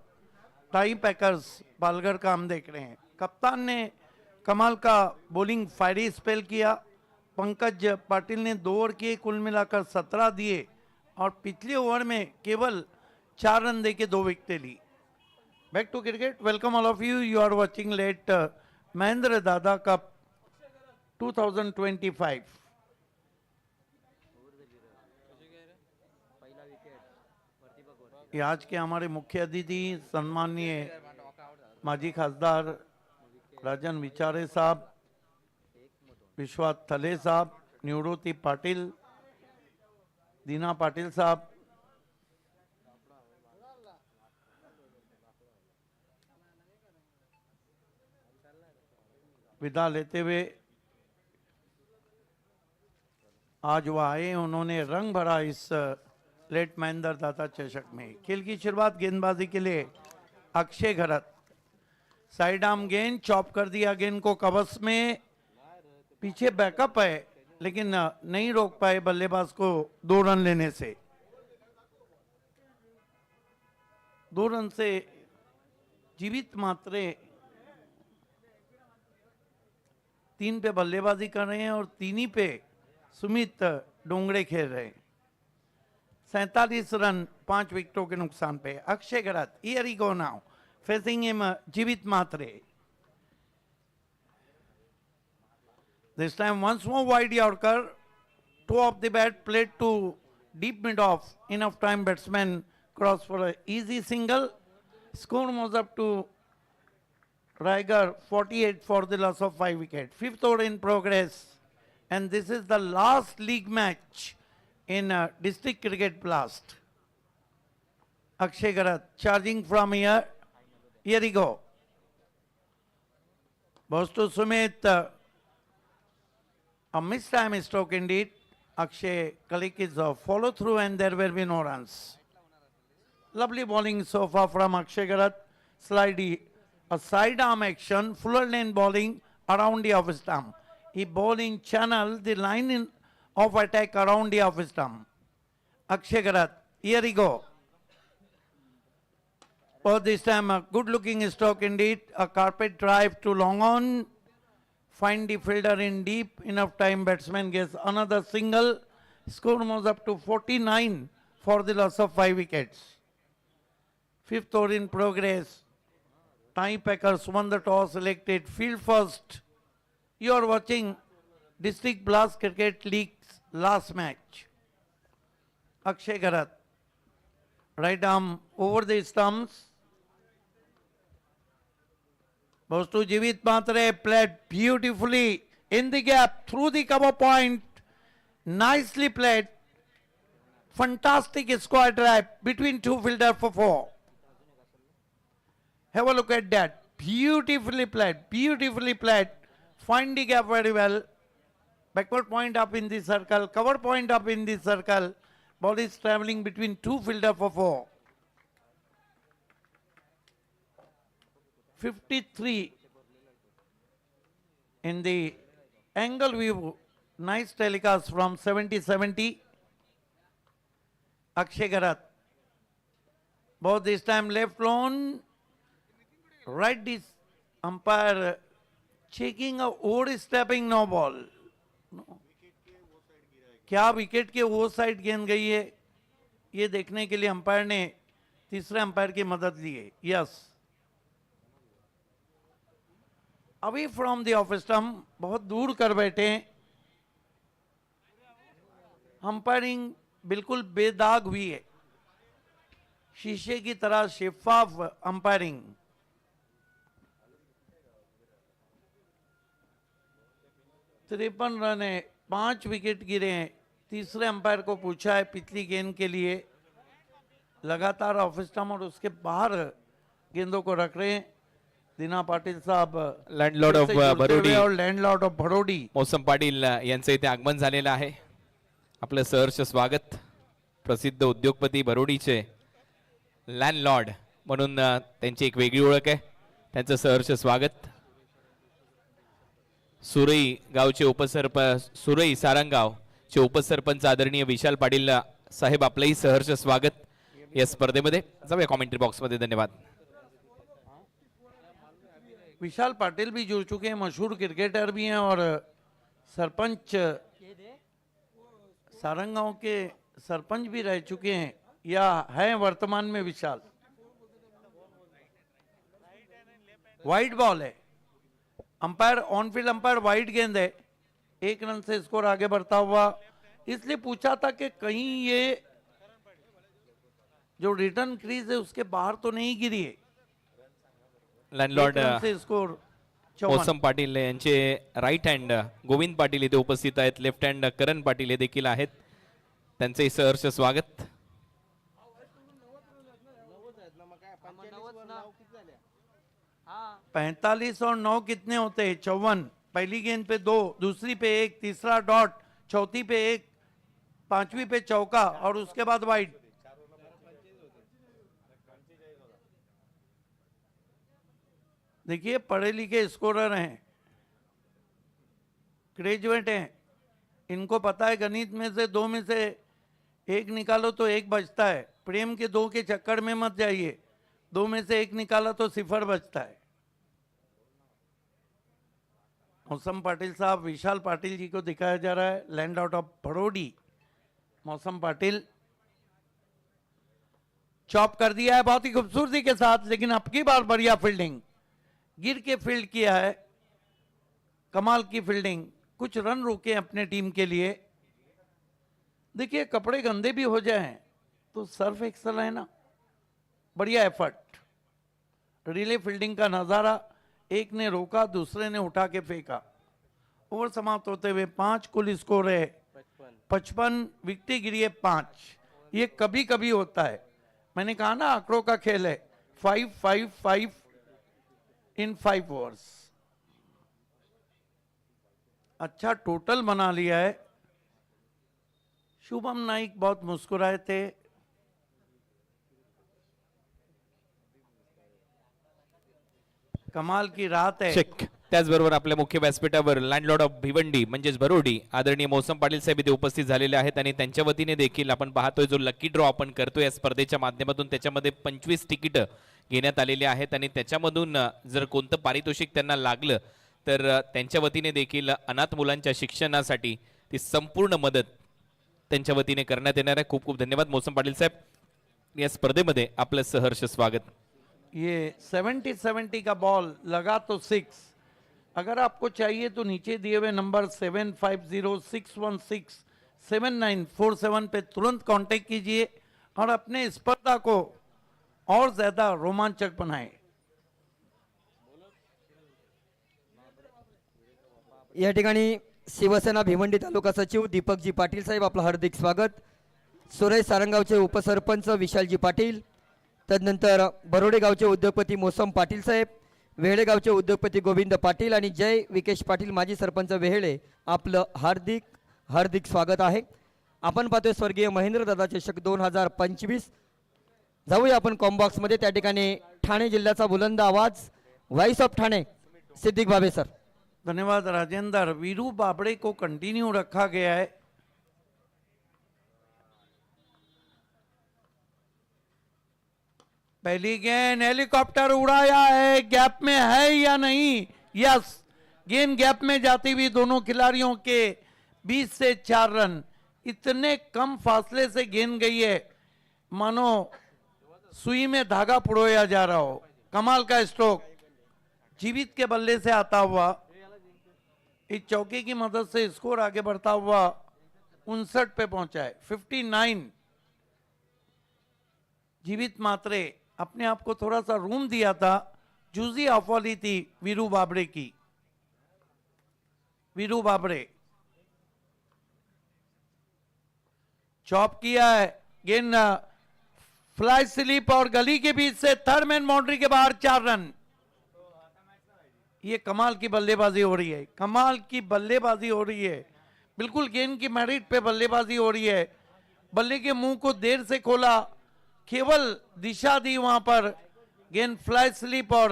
टाई पैकर्स पालघर का हम देख रहे हैं. कप्तान ने कमाल का बॉलिंग फायरी स्पेल किया. पंकज पाटिल ने 2 ओवर किए, कुल मिलाकर 17 दिए और पिछले ओवर में केवल 4 रन देके 2 विकेटें ली. Back to cricket. Welcome all of you. You are watching late Mahendra Dada cup 2025. ये आज के हमारे मुख्य अतिथि सम्माननीय माजी खासदार राजन विचारे साहब, विश्वास थले साहब, निवृत्ति पाटिल, दीना पाटिल साहब, विदा लेते हुए आज वो आए, उन्होंने रंग भरा इस लेट महेंद्र दादा चषक में. खेल की शुरुआत गेंदबाजी के लिए अक्षय घरत. साइड आर्म गेंद, चॉप कर दिया गेंद को कवच में. पीछे बैकअप है लेकिन नहीं रोक पाए बल्लेबाज को 2 रन लेने से. 2 रन से जीवित मात्रे 3 पे बल्लेबाजी कर रहे हैं और 3 ही पे सुमित डोंगरे खेल रहे हैं. 47 रन 5 विकेटों के नुकसान पे. Akshay Garat, here he go now, facing him Jeevit Matre. This time once more wide Yorker, toe of the bat played to deep mid off. Enough time batsman cross for an easy single. Score moves up to Raigar 48 for the loss of 5 wickets. 5th over in progress, and this is the last league match in District Cricket Blast. Akshay Garat charging from here. Here he go. Goes to Sumit. A mistime stroke indeed. Akshay Kalik is a follow through and there will be no runs. Lovely bowling so far from Akshay Garat. A side arm action, fuller lane bowling around the off stump. He bowling channel the line of attack around the off stump. Akshay Garat, here he go. Oh, this time a good looking stroke indeed. A carpet drive to long on. Find the fielder in deep. Enough time batsman gets another single. Score moves up to 49 for the loss of 5 wickets. 5th over in progress. Tie Packers won the toss, selected field first. You are watching District Blast Cricket League's last match. Akshay Garat. Right arm over the stumps. Goes to Jivit Matre, played beautifully in the gap, through the cover point. Nicely played. Fantastic square drive between two fielder for 4. Have a look at that. Beautifully played. Find the gap very well. Backward point up in the circle, cover point up in the circle. Ball is traveling between two fielder for 4. 53 in the angle view. Nice telecast from 70-70. Akshay Garat. Both this time left lone. Right this umpire checking a overstepping no ball. No. क्या wicket के वो side गेंद गई है ये देखने के लिए अंपायर ने तीसरे अंपायर की मदद ली है. Yes, away from the off stump, बहुत दूर कर बैठे. अंपायरिंग बिल्कुल बेदाग हुई है, शीशे की तरह शफाफ अंपायरिंग. तिरपन रन है, 5 विकेट गिरे हैं. तीसरे अंपायर को पूछा है पिछली गेंद के लिए. लगातार ऑफ स्टंप और उसके बाहर गेंदों को रख रहे हैं. दिना पाटील साहब लँडलॉर्ड ऑफ बरोडी और लँडलॉर्ड ऑफ भरोडी मौसम पाटील यांचं इथे आगमन झालेलं आहे. आपलं सहर्ष स्वागत. प्रसिद्ध उद्योगपती बरोडीचे लँडलॉर्ड म्हणून त्यांची एक वेगळी ओळख आहे. त्यांचं सहर्ष स्वागत. सुरई गावचे सुरई सारंगावचे उपसरपंच आदरणीय विशाल पाटील साहेब, आपलंही सहर्ष स्वागत या स्पर्धेमध्ये. जाऊया कॉमेंट्री बॉक्समध्ये. धन्यवाद. विशाल पाटिल भी जुड़ चुके हैं, मशहूर क्रिकेटर भी हैं और सरपंच सारंगांव के सरपंच भी रह चुके हैं या हैं वर्तमान में. विशाल वाइड बॉल है, umpire on field umpire wide गेंद है. 1 रन से स्कोर आगे बढ़ता हुआ. इसलिए पूछा था कि कहीं ये जो रिटर्न क्रीज है उसके बाहर तो नहीं गिरी है. लँडलॉर्ड 1 रन से स्कोर 54. मौसम पाटील यांचे राईट हँड गोविंद पाटील इथे उपस्थित आहेत. लेफ्ट हँड करण पाटील हे देखील आहेत. त्यांचे सहर्ष स्वागत. पैंतालीस और 9 कितने होते हैं? 54. पहली गेंद पे 2, दूसरी पे 1, तीसरा डॉट, चौथी पे 1, पांचवी पे चौका और उसके बाद वाइड. देखिए पढ़े लिखे स्कोरर हैं, ग्रेजुएट हैं, इनको पता है गणित में से 2 में से 1 निकालो तो 1 बचता है. प्रेम के 2 के चक्कर में मत जाइए. 2 में से 1 निकाला तो 0 बचता है. मौसम पाटिल साहब, विशाल पाटिल जी को दिखाया जा रहा है. Land out of Bharodi. Mausam Patil chop कर दिया है बहुत ही खूबसूरती के साथ, लेकिन अब की बार बढ़िया फील्डिंग, गिर के फील्ड किया है. कमाल की फील्डिंग. कुछ रन रोके अपने टीम के लिए. देखिए कपड़े गंदे भी हो जाएं तो सर्फ एक्सल है ना. बढ़िया एफर्ट. रिले फील्डिंग का नजारा. एक ने रोका, दूसरे ने उठा के फेंका. ओवर समाप्त होते हुए 5 कुल स्कोर है. 55 विकेटें गिरी है 5. ये कभी कभी होता है. मैंने कहा ना आंकड़ों का खेल है. 5-5-5 इन 5 ओवर्स. अच्छा टोटल बना लिया है. शुभम नाइक बहुत मुस्कुराए थे. कमाल की रात है. चेक. त्याचबरोबर आपल्या मुख्य व्यासपीठावर लँडलॉर्ड ऑफ भिवंडी म्हणजेच भरोडी आदरणीय मौसम पाटील साहेब इथे उपस्थित झालेले आहेत आणि त्यांच्या वतीने देखील आपण पाहतोय जो लकी ड्रॉ आपण करतोय या स्पर्धेच्या माध्यमातून. त्याच्यामध्ये 25 तिकीट घेण्यात आलेले आहेत आणि त्याच्यामधून जर कोणतं पारितोषिक त्यांना लागलं तर त्यांच्या वतीने देखील अनाथ मुलांच्या शिक्षणासाठी ती संपूर्ण मदत त्यांच्या वतीने करण्यात येणार आहे. खूप खूप धन्यवाद मौसम पाटील साहेब. या स्पर्धेमध्ये आपलं सहर्ष स्वागत. ये 70-70 का बॉल लगा तो 6. अगर आपको चाहिए तो नीचे दिए हुए नंबर 7506167947 पे तुरंत कांटेक्ट कीजिए और अपने स्पर्धा को और ज्यादा रोमांचक बनाएं. या ठिकाणी शिवसेना भिवंडी तालुका सचिव दीपकजी पाटील साहेब, आपलं हार्दिक स्वागत. सुरई सारंगावचे उपसरपंच विशालजी पाटील, तदनंतर बरोडे गावचे उद्योगपती मोसम पाटील साहेब, वेहेळे गावचे उद्योगपती गोविंद पाटील आणि जय विकेश पाटील माजी सरपंच वेहेळे, आपलं हार्दिक हार्दिक स्वागत आहे. आपण पाहतोय स्वर्गीय महेंद्रदादा चषक 2025. जाऊया आपण कॉम्बॉक्स मध्ये. त्या ठिकाणी ठाणे जिल्ह्याचा बुलंद आवाज voice of Thane Siddique Bhave sir. धन्यवाद राजेंद्र. वीरू बाबड़े को कंटिन्यू रखा गया है. पहली गेंद हेलीकॉप्टर उड़ाया है, गैप में है या नहीं? यस, गेंद गैप में जाती हुई दोनों खिलाड़ियों के 20 से 4 रन. इतने कम फासले से गेंद गई है मानो सुई में धागा पुरोया जा रहा हो. कमाल का स्ट्रोक जीवित के बल्ले से आता हुआ. इस चौके की मदद से स्कोर आगे बढ़ता हुआ 59 पे पहुंचा है. 59. जीवित मात्रे अपने आप को थोड़ा सा रूम दिया था. जूजी ऑफोली थी वीरू बाबड़े की. वीरू बाबड़े चॉप किया है. गेंद फ्लाई स्लिप और गली के बीच से थर्ड मैन बाउंड्री के बाहर 4 रन. ये कमाल की बल्लेबाजी हो रही है. कमाल की बल्लेबाजी हो रही है. बिल्कुल गेंद की मेरिट पे बल्लेबाजी हो रही है. बल्ले के मुंह को देर से खोला, केवल दिशा दी वहां पर. गेंद फ्लाई स्लिप और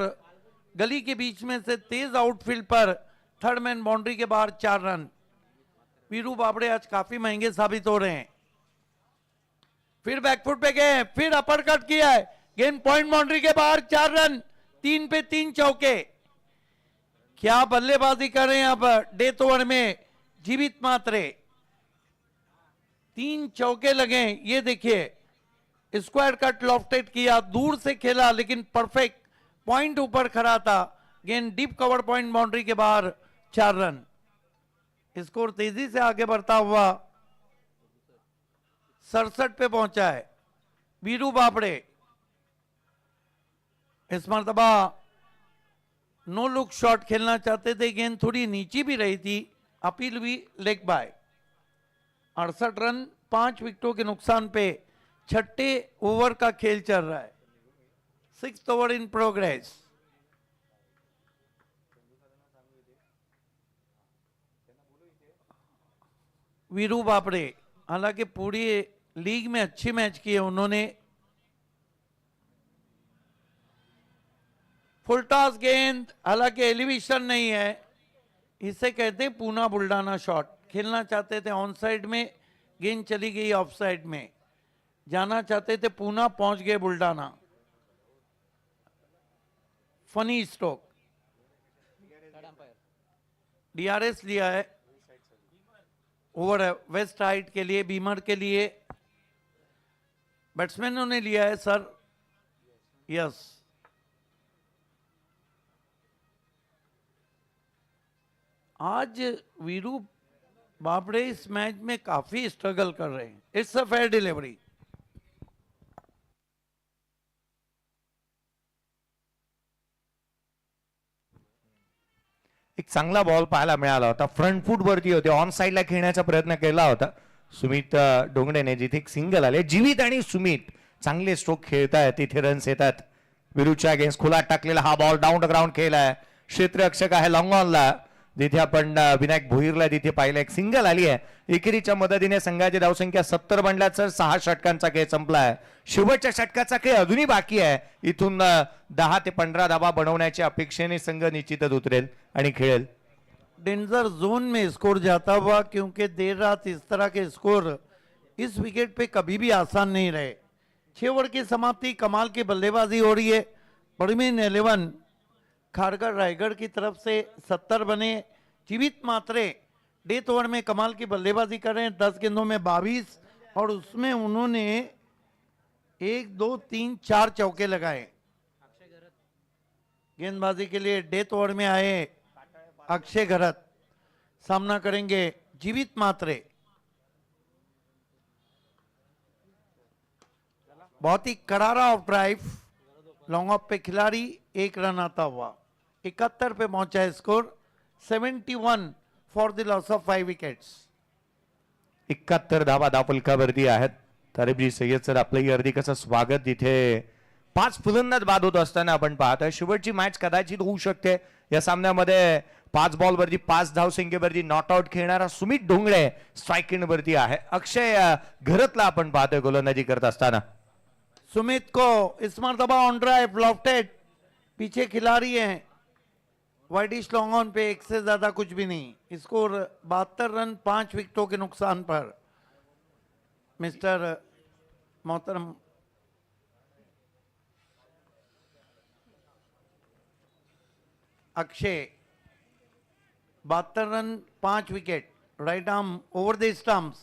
गली के बीच में से तेज आउटफील्ड पर थर्ड मैन बाउंड्री के बाहर 4 रन. वीरू बाबड़े आज काफी महंगे साबित हो रहे हैं. फिर बैकफुट पे गए, फिर अपर कट किया है. गेंद पॉइंट बाउंड्री के बाहर 4 रन. 3 पे 3 चौके. क्या बल्लेबाजी कर रहे हैं अब डेथ ओवर में जीवित मात्रे. 3 चौके लगे. ये देखिए, स्क्वायर कट लॉफ्टेड किया, दूर से खेला लेकिन परफेक्ट पॉइंट ऊपर खड़ा था. गेंद डीप कवर पॉइंट बाउंड्री के बाहर 4 रन. स्कोर तेजी से आगे बढ़ता हुआ 67 पे पहुंचा है. वीरू बाबड़े इस मरतबा नो लुक शॉट खेलना चाहते थे. गेंद थोड़ी नीची भी रही थी. अपील भी लेग बाय. 68 रन 5 विकेटों के नुकसान पे 6ठे ओवर का खेल चल रहा है. 6th over in progress. Viru Babde हालांकि पूरी लीग में अच्छी मैच किए उन्होंने. फुल टॉस गेंद, हालांकि एलिवेशन नहीं है. इसे कहते हैं पूना बुल्डाना शॉट. खेलना चाहते थे ऑन साइड में, गेंद चली गई ऑफ साइड में. जाना चाहते थे पूना, पहुंच गए बुल्डाना. Funny stroke. डीआरएस लिया है. ओवर है वेस्ट हाइट के लिए, बीमर के लिए. बैट्समैनों ने लिया है सर. यस. आज वीरू बाबड़े इस मैच में काफी स्ट्रगल कर रहे हैं. It's a fair delivery. एक चांगला बॉल पाहायला मिळाला होता. फ्रंट फूट वरती होते, ऑन साइडला खेळण्याचा प्रयत्न केला होता सुमित डोंगडेने, जिथे एक सिंगल आले. जीवित आणि सुमित चांगले स्ट्रोक खेळतायत, तिथे रन्स येतात. विरुच्या अगेन्स्ट खुला टाकलेला हा बॉल डाऊन द ग्राउंड खेळलाय. क्षेत्ररक्षक आहे लॉंग ऑनला, जिथे आपण विनायक भोईरला तिथे पाहिलं. एक सिंगल आली आहे. एकेरीच्या मदतीने संघाची धावसंख्या 70 बनल्यात सर. 6 षटकांचा खेळ संपलाय. शेवटच्या षटकाचा खेळ अजूनही बाकी आहे. इथून 10 ते 15 धावा बनवण्याच्या अपेक्षेने संघ निश्चितच उतरेल आणि खेळेल. डेंजर जोन में स्कोर जाता हुआ, क्योंकि देर रात इस तरह के स्कोर इस विकेट पे कभी भी आसान नहीं रहे. 6 ओवर की समाप्ति. कमाल की बल्लेबाजी हो रही है. बड़मेन 11 खारगर रायगढ़ की तरफ से 70 बने. जीवित मात्रे डेथ ओवर में कमाल की बल्लेबाजी कर रहे हैं. 10 गेंदों में 22 और उसमें उन्होंने 1 2 3 4 चौके लगाए. गेंदबाजी के लिए डेथ ओवर में आए अक्षय घरत. सामना करेंगे जीवित मात्रे. बहुत ही करारा ऑफ ड्राइव. लॉन्ग ऑफ पे खिलाड़ी 1 रन आता हुआ. 71 पे पहुंचा है score. 71 for the loss of 5 wickets. 71 धावा धावफलकावरती आहेत. तारिबजी सय्यद सर आपलंही हार्दिक असं स्वागत. इथे 5 फलंदाज बाद होत असताना आपण पाहतोय शेवटची मॅच कदाचित होऊ शकते या सामन्यामध्ये. 5 बॉल वरती 5 धावसंख्येवरती नॉट आउट खेळणारा सुमित ढोंगळे स्ट्राईक वरती आहे. अक्षय घरतला आपण पाहतोय गोलंदाजी करत असताना. सुमित को इस मरतबा ऑन ड्राइव लॉफ्टेड, पीछे खिलाड़ी हैं, वाइडिश लॉन्ग ऑन पे, एक से ज्यादा कुछ भी नहीं. स्कोर 72 रन 5 विकेटों के नुकसान पर. मिस्टर मोहतरम Akshay, 72 run 5 wicket, right arm over the stumps,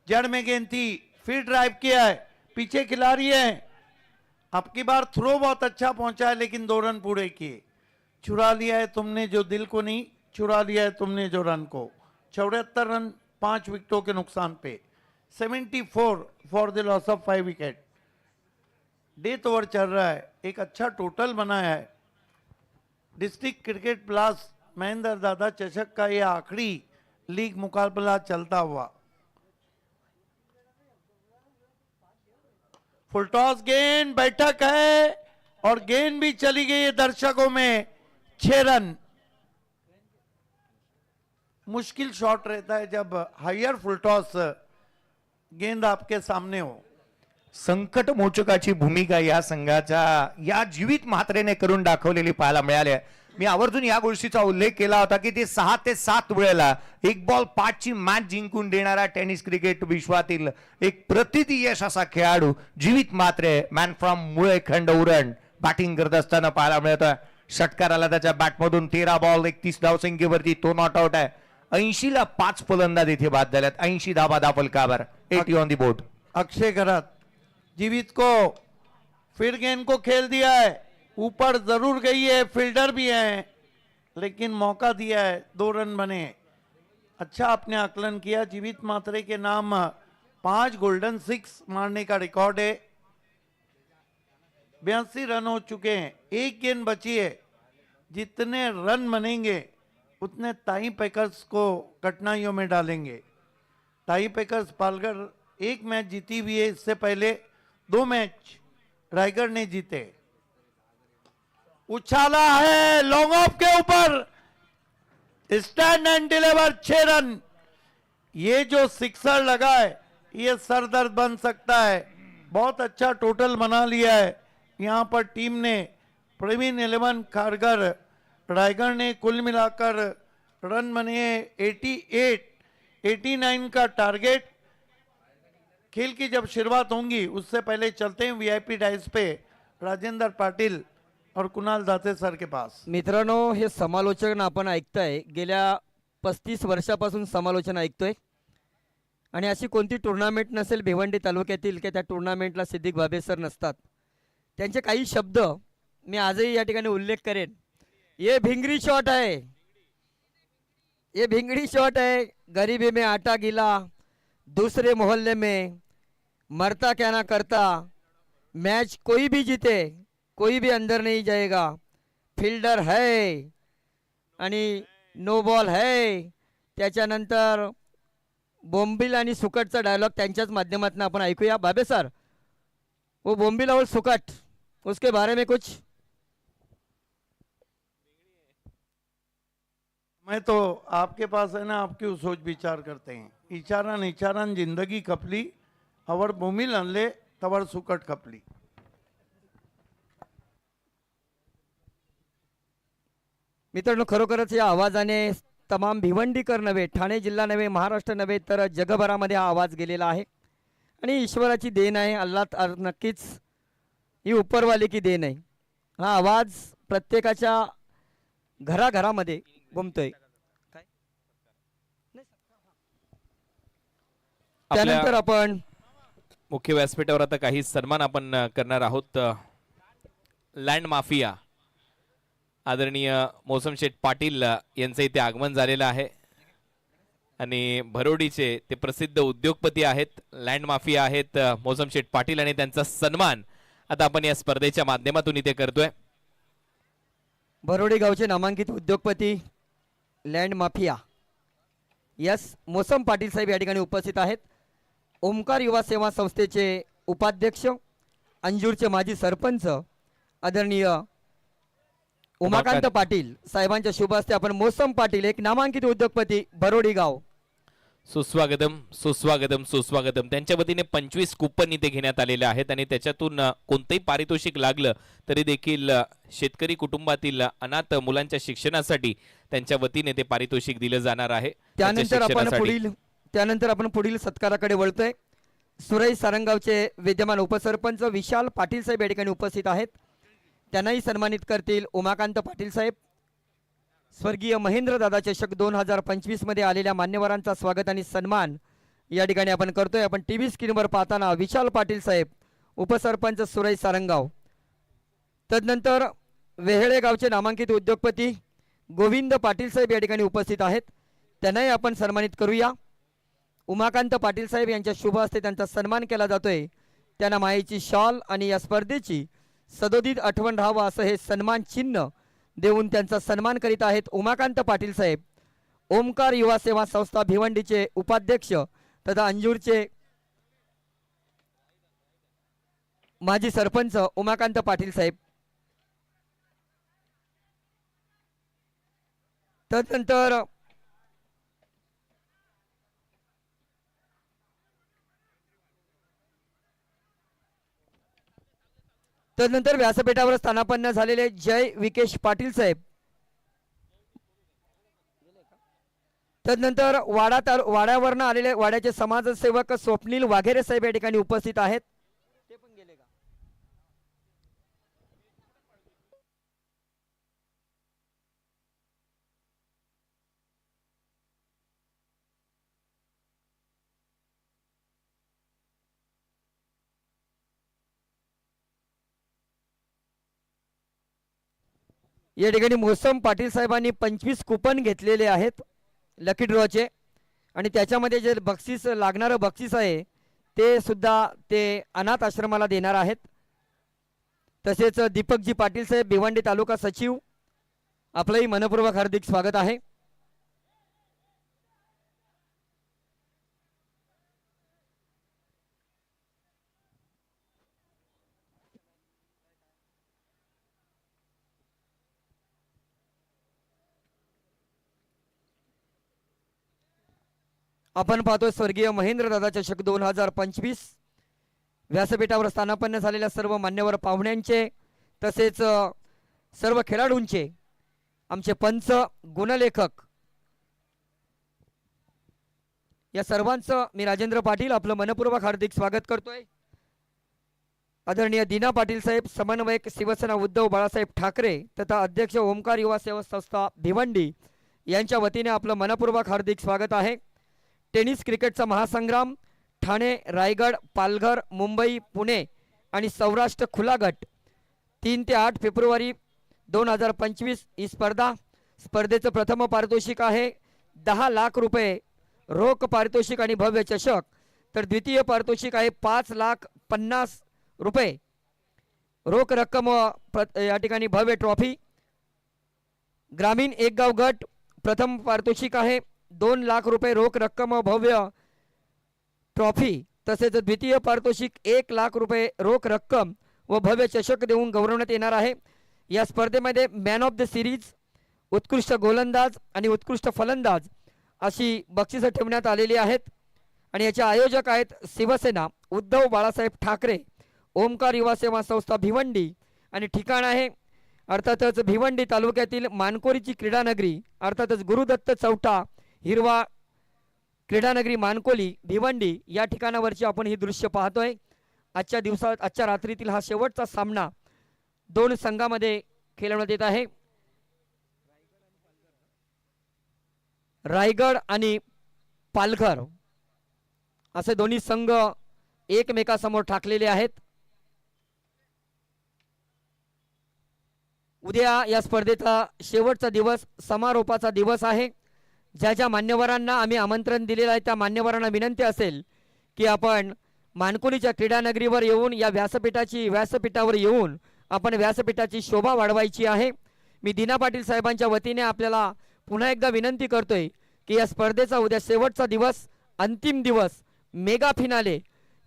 जड़ में गेंद थी, फिर ड्राइव किया है, पीछे खिलाड़ी है. आपकी बार थ्रो बहुत अच्छा पहुंचा है लेकिन 2 रन पूरे किए. चुरा लिया है तुमने जो दिल को नहीं, चुरा लिया है तुमने जो रन को. 74 रन 5 विकेटों के नुकसान पे. 74 for the loss of 5 wicket. Death over चल रहा है, एक अच्छा टोटल बनाया है. डिस्ट्रिक्ट क्रिकेट प्लस महेंद्र दादा चषक का यह आखिरी लीग मुकाबला चलता हुआ. फुल टॉस गेंद, बैठक है और गेंद भी चली गई है दर्शकों में. 6 रन. मुश्किल शॉट रहता है जब हायर फुल टॉस गेंद आपके सामने हो. संकट मोचकाची भूमिका या संघाच्या या जीवित म्हात्रेने करून दाखवलेली पाहायला मिळाली आहे. मी आवर्जून या गोष्टीचा उल्लेख केला होता की ते 6 ते 7 वेळेला 1 बॉल 5 ची मॅच जिंकून देणारा टेनिस क्रिकेट विश्वातील एक प्रतियश असा खेळाडू जीवित म्हात्रे मॅन फ्रॉम मुळे खंड उरण बॅटिंग करत असताना पाहायला मिळतोय. षटकाराला त्याच्या बॅटमधून 13 बॉल 31 धावसंख्येवरती तो नॉट आउट आहे. 80 ला 5 फलंदाज इथे बाद झाल्यात. 80 धावा दाफलकावर 80 ऑन दी बोर्ड. अक्षय घरत जीवित को फिर गेंद को खेल दिया है, ऊपर जरूर गई है, फील्डर भी है लेकिन मौका दिया है, 2 रन बने. अच्छा आपने आकलन किया. जीवित मात्रे के नाम 5 गोल्डन 6 मारने का रिकॉर्ड है. 82 रन हो चुके हैं, एक गेंद बची है. जितने रन बनेंगे उतने ताई पैकर्स को कठिनाइयों में डालेंगे. ताई पैकर्स पालघर एक मैच जीती हुई है, इससे पहले 2 मैच रायगढ़ ने जीते. उछाला है लॉन्ग ऑफ के ऊपर, स्टैंड एंड डिलीवर. 6 रन. ये जो सिक्सर लगा है ये सरदर्द बन सकता है. बहुत अच्छा टोटल बना लिया है यहां पर टीम ने. प्रवीण 11 खारगर, रायगढ़ ने कुल मिलाकर रन बने 88, 89 का टारगेट. खेल की जब शुरुआत होंगी उससे पहले चलते हैं वीआईपी डाइस पे राजेंद्र पाटिल और कुणाल दाते सर के पास. मित्रांनो, हे समालोचन आपण ऐकताय, गेल्या 35 वर्षापासून समालोचन ऐकतोय. आणि अशी कोणती टुर्नामेंट नसेल भिवंडी तालुक्यातील की त्या टुर्नामेंटला सिद्दीक भाबे सर नसतात. त्यांचे काही शब्द मी आजही या ठिकाणी उल्लेख करेन. ये भिंगरी शॉट है, ये भिंगरी शॉट है. गरीबी में आटा गिला, दूसरे मोहल्ले में मरता क्या ना करता. मैच कोई भी जीते, कोई भी अंदर नहीं जाएगा. फील्डर है आणि नो बॉल है. त्याच्यानंतर बोंबिल आणि सुकटचा डायलॉग त्यांच्याच माध्यमातून आपण ऐकूया. भाबे सर, वो बोंबिल और सुकट, उसके बारे में कुछ. मैं तो आपके पास है ना, आपकी सोच विचार करते हैं. इचारन इचारन जिंदगी खपली, अवर बोमिल आणले तवर सुकट खपली. मित्रांनो, खरोखरच या आवाजाने तमाम भिवंडीकर नव्हे, ठाणे जिल्हा नव्हे, महाराष्ट्र नव्हे तर जगभरामध्ये हा आवाज गेलेला आहे. आणि ईश्वराची देण आहे. अल्लाह नक्कीच ही उपरवाली की देण आहे. हा आवाज प्रत्येकाच्या घराघरामध्ये घुमतोय. त्यानंतर आपण मुख्य व्यासपीठावर आता काही सन्मान आपण करणार आहोत. लँड माफिया आदरणीय मौसम शेठ पाटील यांचं इथे आगमन झालेलं आहे आणि भरोडीचे ते प्रसिद्ध उद्योगपती आहेत, लँड माफिया आहेत मौसम शेठ पाटील, आणि त्यांचा सन्मान आता आपण या स्पर्धेच्या माध्यमातून इथे करतोय. भरोडी गावचे नामांकित उद्योगपती लँड माफिया यस मौसम पाटील साहेब या ठिकाणी उपस्थित आहेत. ओमकार युवा सेवा संस्थेचे उपाध्यक्ष, अंजूरचे माजी सरपंच आदरणीय उमाकांत पाटील साहेबांच्या शुभ हस्ते आपण मोसम पाटील, एक नामांकित उद्योगपती, बरोडी गाव, सुस्वागतम सुस्वागतम सुस्वागतम. त्यांच्या वतीने 25 कुपन इथे घेण्यात आलेले आहेत आणि त्याच्यातून कोणतेही पारितोषिक लागलं तरी देखील शेतकरी कुटुंबातील अनाथ मुलांच्या शिक्षणासाठी त्यांच्या वतीने ते पारितोषिक दिलं जाणार आहे. त्यानंतर आपण पुढील सत्काराकडे वळतोय. सुरई सारंगावचे विद्यमान उपसरपंच विशाल पाटील साहेब या ठिकाणी उपस्थित आहेत. त्यांनाही सन्मानित करतील उमाकांत पाटील साहेब. स्वर्गीय महेंद्र दादा चषक 2025 मध्ये आलेल्या मान्यवरांचा स्वागत आणि सन्मान या ठिकाणी आपण करतोय. आपण टीव्ही स्क्रीनवर पाहताना विशाल पाटील साहेब, उपसरपंच सुरई सारंगाव. तदनंतर वेहेळे गावचे नामांकित उद्योगपती गोविंद पाटील साहेब या ठिकाणी उपस्थित आहेत. त्यांनाही आपण सन्मानित करूया. उमाकांत पाटील साहेब यांच्या शुभ हस्ते त्यांचा सन्मान केला जातोय. त्यांना मायेची शॉल आणि या स्पर्धेची सदोदित आठवण राहावं असं हे सन्मान चिन्ह देऊन त्यांचा सन्मान करीत आहेत उमाकांत पाटील साहेब, ओमकार युवा सेवा संस्था भिवंडीचे उपाध्यक्ष तथा अंजूरचे माजी सरपंच उमाकांत पाटील साहेब. तदनंतर व्यासपीठावर स्थानापन्न झालेले जय विकेश पाटील साहेब. तदनंतर वाड्यावरनं आलेले वाड्याचे समाजसेवक स्वप्नील वाघेरे साहेब या ठिकाणी उपस्थित आहेत. या ठिकाणी मोसम पाटील साहेबांनी 25 कुपन घेतलेले आहेत लकी ड्रॉचे आणि त्याच्यामध्ये जे बक्षीस लागणारं बक्षीस आहे ते सुद्धा ते अनाथ आश्रमाला देणार आहेत. तसेच दीपकजी पाटील साहेब, भिवंडी तालुका सचिव, आपलंही मनपूर्वक हार्दिक स्वागत आहे. आपण पाहतोय स्वर्गीय महेंद्र दादा चषक 2025 व्यासपीठावर स्थानापन्न झालेल्या सर्व मान्यवर पाहुण्यांचे तसेच सर्व खेळाडूंचे, आमचे पंच, गुणलेखक या सर्वांचं मी राजेंद्र पाटील आपलं मनपूर्वक हार्दिक स्वागत करतोय. आदरणीय दीना पाटील साहेब, समन्वयक शिवसेना उद्धव बाळासाहेब ठाकरे तथा अध्यक्ष ओमकार युवा सेवा संस्था भिवंडी यांच्या वतीने आपलं मनपूर्वक हार्दिक स्वागत आहे. टेनिस क्रिकेटचा महासंग्राम ठाणे, रायगड, पालघर, मुंबई, पुणे आणि सौराष्ट्र खुला गट 3 ते 8 फेब्रुवारी 2025 ही स्पर्धेचं प्रथम पारितोषिक आहे 10 लाख रुपये रोख पारितोषिक आणि भव्य चषक. तर द्वितीय पारितोषिक आहे 5,50,000 रुपये रोख रक्कम या ठिकाणी भव्य ट्रॉफी. ग्रामीण एक गाव गट प्रथम पारितोषिक आहे 2 लाख रुपये रोख रक्कम भव्य ट्रॉफी. तसेच द्वितीय पारितोषिक 1 लाख रुपये रोख रक्कम व भव्य चषक देऊन गौरवण्यात येणार आहे. या स्पर्धेमध्ये मॅन ऑफ द सिरीज, उत्कृष्ट गोलंदाज आणि उत्कृष्ट फलंदाज अशी बक्षिसं ठेवण्यात आलेली आहेत. आणि याचे आयोजक आहेत शिवसेना उद्धव बाळासाहेब ठाकरे, ओमकार युवा सेवा संस्था भिवंडी आणि ठिकाण आहे अर्थातच भिवंडी तालुक्यातील मानकोलीची क्रीडानगरी, अर्थातच गुरुदत्त चौटा हिरवा क्रीडानगरी मानकोली भिवंडी या ठिकाणावरची आपण ही दृश्य पाहतोय. आजच्या रात्रीतील हा शेवटचा सामना 2 संघामध्ये खेळवण्यात येत आहे. रायगड आणि पालघर असे दोन्ही संघ एकमेकासमोर ठाकलेले आहेत. उद्या या स्पर्धेचा शेवटचा दिवस, समारोपाचा दिवस आहे. ज्या ज्या मान्यवरांना आम्ही आमंत्रण दिलेलं आहे त्या मान्यवरांना विनंती असेल की आपण मानकोलीच्या क्रीडानगरीवर येऊन या व्यासपीठावर येऊन आपण व्यासपीठाची शोभा वाढवायची आहे. मी दीना पाटील साहेबांच्या वतीने आपल्याला पुन्हा एकदा विनंती करतोय की या स्पर्धेचा उद्या शेवटचा दिवस, अंतिम दिवस मेगा फिनाले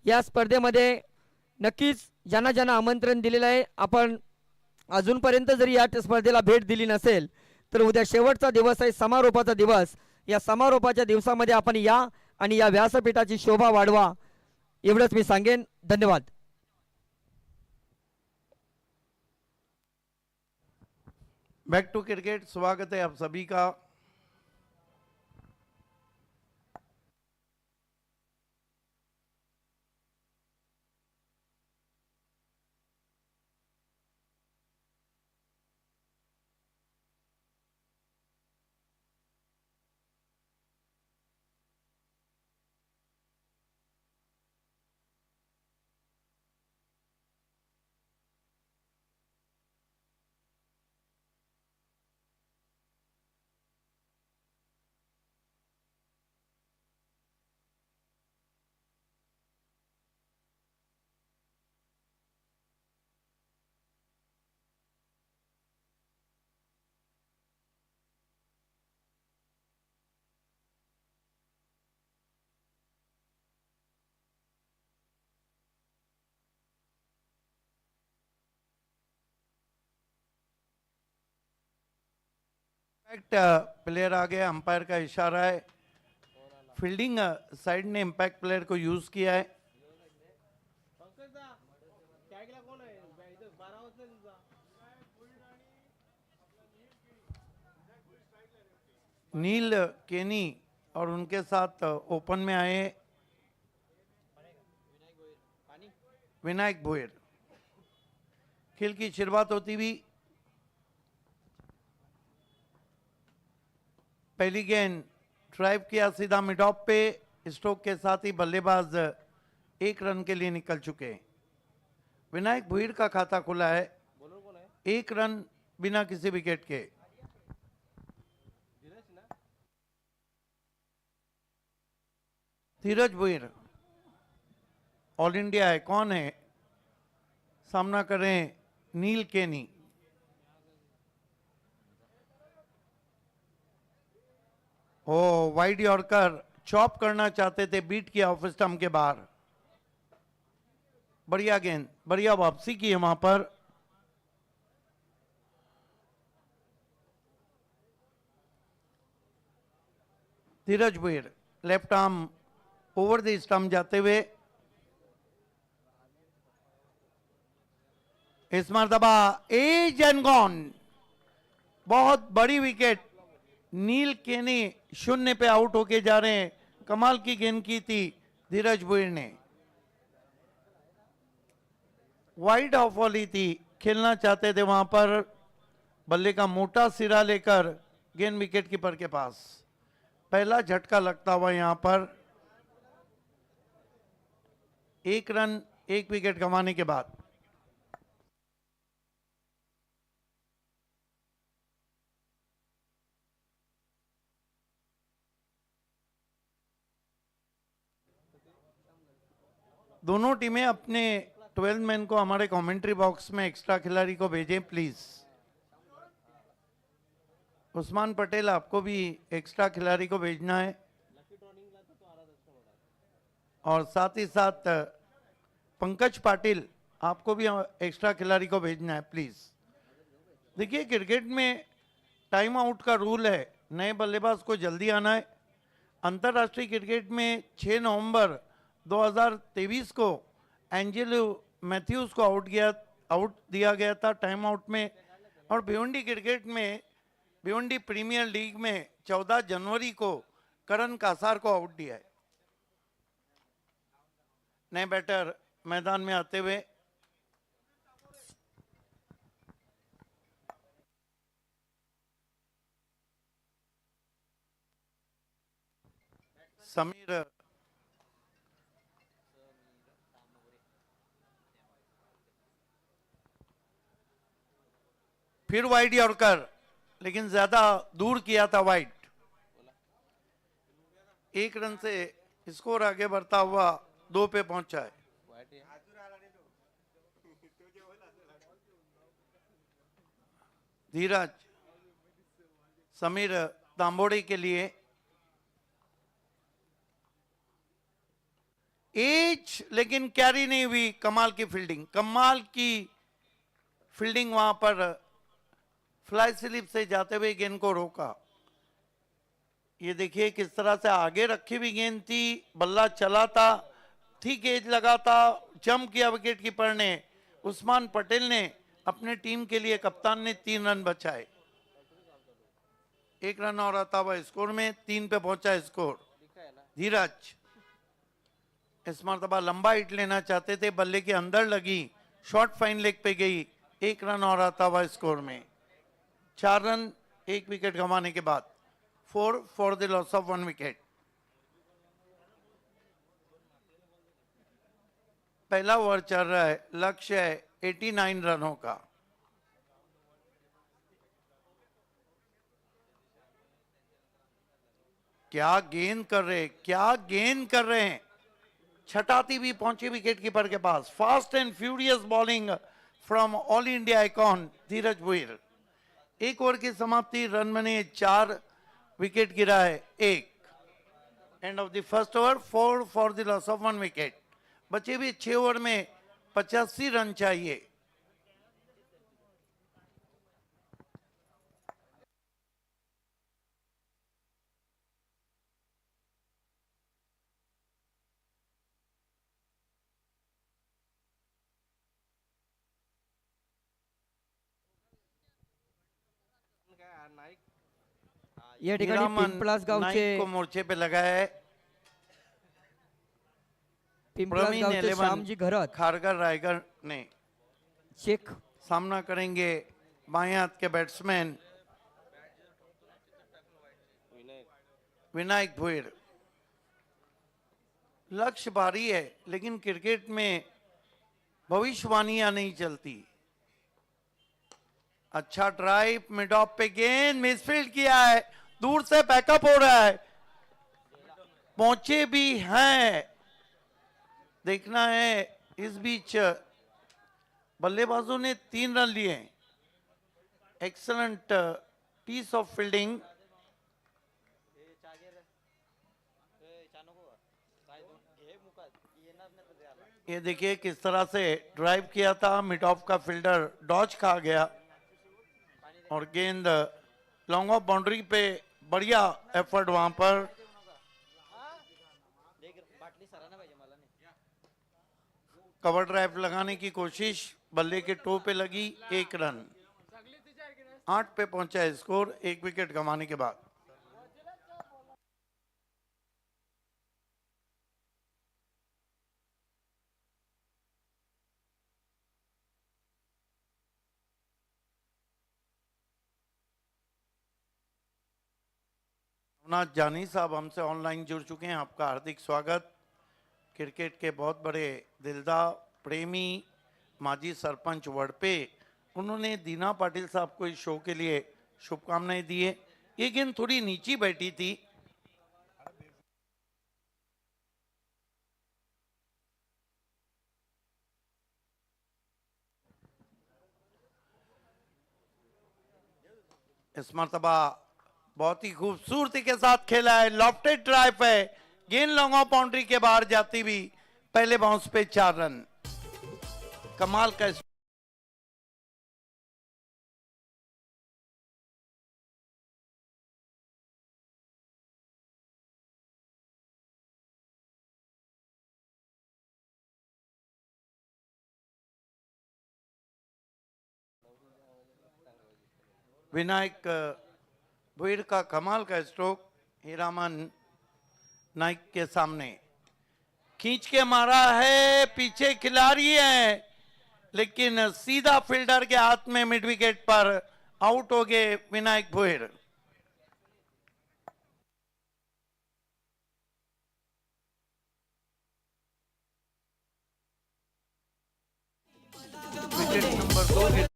या स्पर्धेमध्ये नक्कीच ज्यांना ज्यांना आमंत्रण दिलेलं आहे, आपण अजूनपर्यंत जरी या स्पर्धेला भेट दिली नसेल तर उद्या शेवटचा दिवस आहे, समारोपाचा दिवस. या समारोपाच्या दिवसामध्ये आपण या आणि या व्यासपीठाची शोभा वाढवा, एवढंच मी सांगेन. धन्यवाद. बैक टू क्रिकेट, स्वागत है आप सभी का. इम्पैक्ट प्लेयर आ गया, अंपायर का इशारा है. फील्डिंग साइड ने इम्पैक्ट प्लेयर को यूज किया है. नील केनी और उनके साथ ओपन में आए विनायक भोयर. खेल की शुरुआत होती हुई पहली गेंद ड्राइव किया सीधा मिड ऑफ पे. स्ट्रोक के साथ ही बल्लेबाज 1 रन के लिए निकल चुके हैं. विनायक भोयर का खाता खुला है 1 रन बिना किसी विकेट के. धीरज भोयर ऑल इंडिया है, कौन है? सामना करें नील केनी. ओ वाइड यॉर्कर चॉप करना चाहते थे, बीट किया ऑफ स्टंप के बाहर. बढ़िया गेंद, बढ़िया वापसी की है वहां पर. Dheeraj Bhoyar left arm over the stump जाते हुए. इस मरतबा एज एंड गॉन, बहुत बड़ी विकेट. नील केनी 0 पे आउट होके जा रहे हैं. कमाल की गेंद की थी धीरज भोयर ने. वाइड ऑफ वाली थी, खेलना चाहते थे वहां पर. बल्ले का मोटा सिरा लेकर गेंद विकेट कीपर के पास. पहला झटका लगता हुआ यहां पर. 1 रन 1 विकेट गंवाने के बाद. दोनों टीमें अपने 12 मैन को हमारे कमेंट्री बॉक्स में एक्स्ट्रा खिलाड़ी को भेजें प्लीज. उस्मान पटेल आपको भी एक्स्ट्रा खिलाड़ी को भेजना है और साथ ही साथ पंकज पाटिल आपको भी एक्स्ट्रा खिलाड़ी को भेजना है प्लीज. देखिए क्रिकेट में टाइम आउट का रूल है, नए बल्लेबाज को जल्दी आना है. अंतर्राष्ट्रीय क्रिकेट में 6 नवंबर 2023 को एंजेलो मैथ्यूज को आउट दिया गया था टाइम आउट में. और भिवंडी क्रिकेट में भिवंडी प्रीमियर लीग में 14 जनवरी को करण कासार को आउट दिया है. नए बैटर मैदान में आते हुए समीर फिर वाइड यॉर्कर, लेकिन ज्यादा दूर किया था वाइड. 1 रन से स्कोर आगे बढ़ता हुआ 2 पे पहुंचा है. धीरज समीर तांबोड़ी के लिए एज लेकिन कैरी नहीं हुई, कमाल की फील्डिंग, कमाल की फील्डिंग, वहां पर फ्लाई स्लिप से जाते हुए गेंद को रोका। ये देखिए किस तरह से आगे रखी हुई गेंद थी, बल्ला चला था, ठीक एज लगा था, जंप किया विकेट कीपर ने, उस्मान पटेल ने, अपने टीम के लिए कप्तान ने 3 रन बचाए। 1 रन और आता हुआ स्कोर में 3 पे पहुंचा स्कोर। धीरज इस मरतबा लंबा हिट लेना चाहते थे, बल्ले के अंदर लगी, शॉर्ट फाइन लेग पे गई, 1 रन और आता हुआ स्कोर में। 4 रन 1 विकेट गंवाने के बाद, 4 for the loss of 1 wicket. पहला ओवर चल रहा है, लक्ष्य है 89 रनों का। क्या गेंद कर रहे, क्या गेंद कर रहे हैं, छटाती भी पहुंची विकेट कीपर के पास। Fast and furious bowling from all India icon Dheeraj Bhoir. 1 over की समाप्ति, रन बने 4, विकेट गिरा है 1। End of the first over, 4 for the loss of 1 wicket. बचे भी 6 ओवर में 85 रन चाहिए। या ठिकाणी हीरामन पिंपलास गावचे नाईक को मोर्चे पे लगाया है। पिंपलास प्रवीण गावचे 11 श्यामजी घरत खारगर रायगढ़ ने चेक सामना करेंगे बाएं हाथ के बैट्समैन विनायक भोईर। लक्ष्य भारी है, लेकिन क्रिकेट में भविष्यवाणियां नहीं चलती। अच्छा ड्राइव, मिड ऑफ पे गेंद, मिसफील्ड किया है, दूर से बैकअप हो रहा है, पहुंचे भी हैं। देखना है इस बीच बल्लेबाजों ने 3 रन लिए। Excellent piece of fielding. ये देखिए किस तरह से ड्राइव किया था, मिड ऑफ का फील्डर डॉज खा गया और गेंद लॉन्ग ऑफ बाउंड्री पे, बढ़िया एफर्ट वहां पर। कवर ड्राइव लगाने की कोशिश, बल्ले के टो पे लगी, 1 रन। 8 पे पहुंचा स्कोर 1 विकेट गंवाने के बाद। नवनाथ जानी साहब हमसे ऑनलाइन जुड़ चुके हैं, आपका हार्दिक स्वागत। क्रिकेट के बहुत बड़े दिलदार प्रेमी, माजी सरपंच वड़पे, उन्होंने दीना पाटिल साहब को इस शो के लिए शुभकामनाएं दी है। ये गेंद थोड़ी नीची बैठी थी, इस मरतबा बहुत ही खूबसूरती के साथ खेला है, लॉफ्टेड ड्राइव है, गेंद लॉन्ग ऑफ बाउंड्री के बाहर जाती हुई, पहले बाउंस पे 4 रन। कमाल का विनायक भोईर का कमाल का स्ट्रोक, हीरामन नाइक के सामने खींच के मारा है, पीछे खिलाड़ी है, लेकिन सीधा फील्डर के हाथ में मिड विकेट पर आउट हो गए विनायक भोईर। विकेट नंबर 2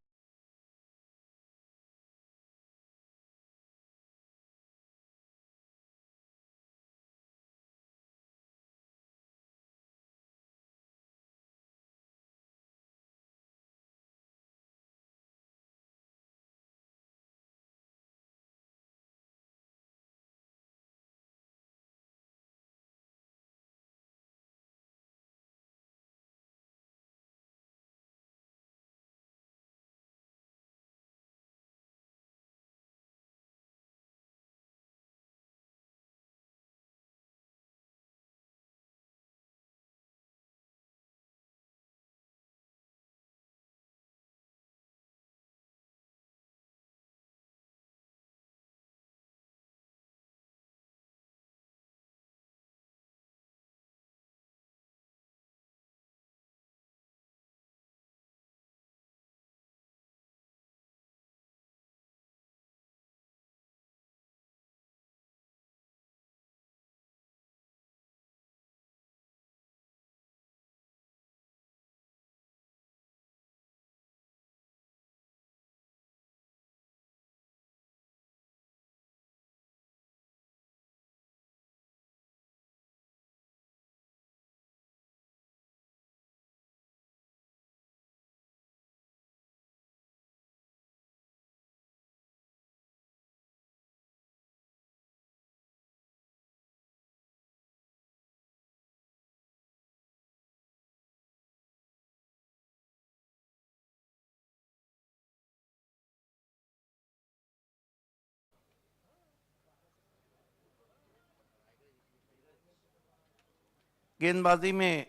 गेंदबाजी में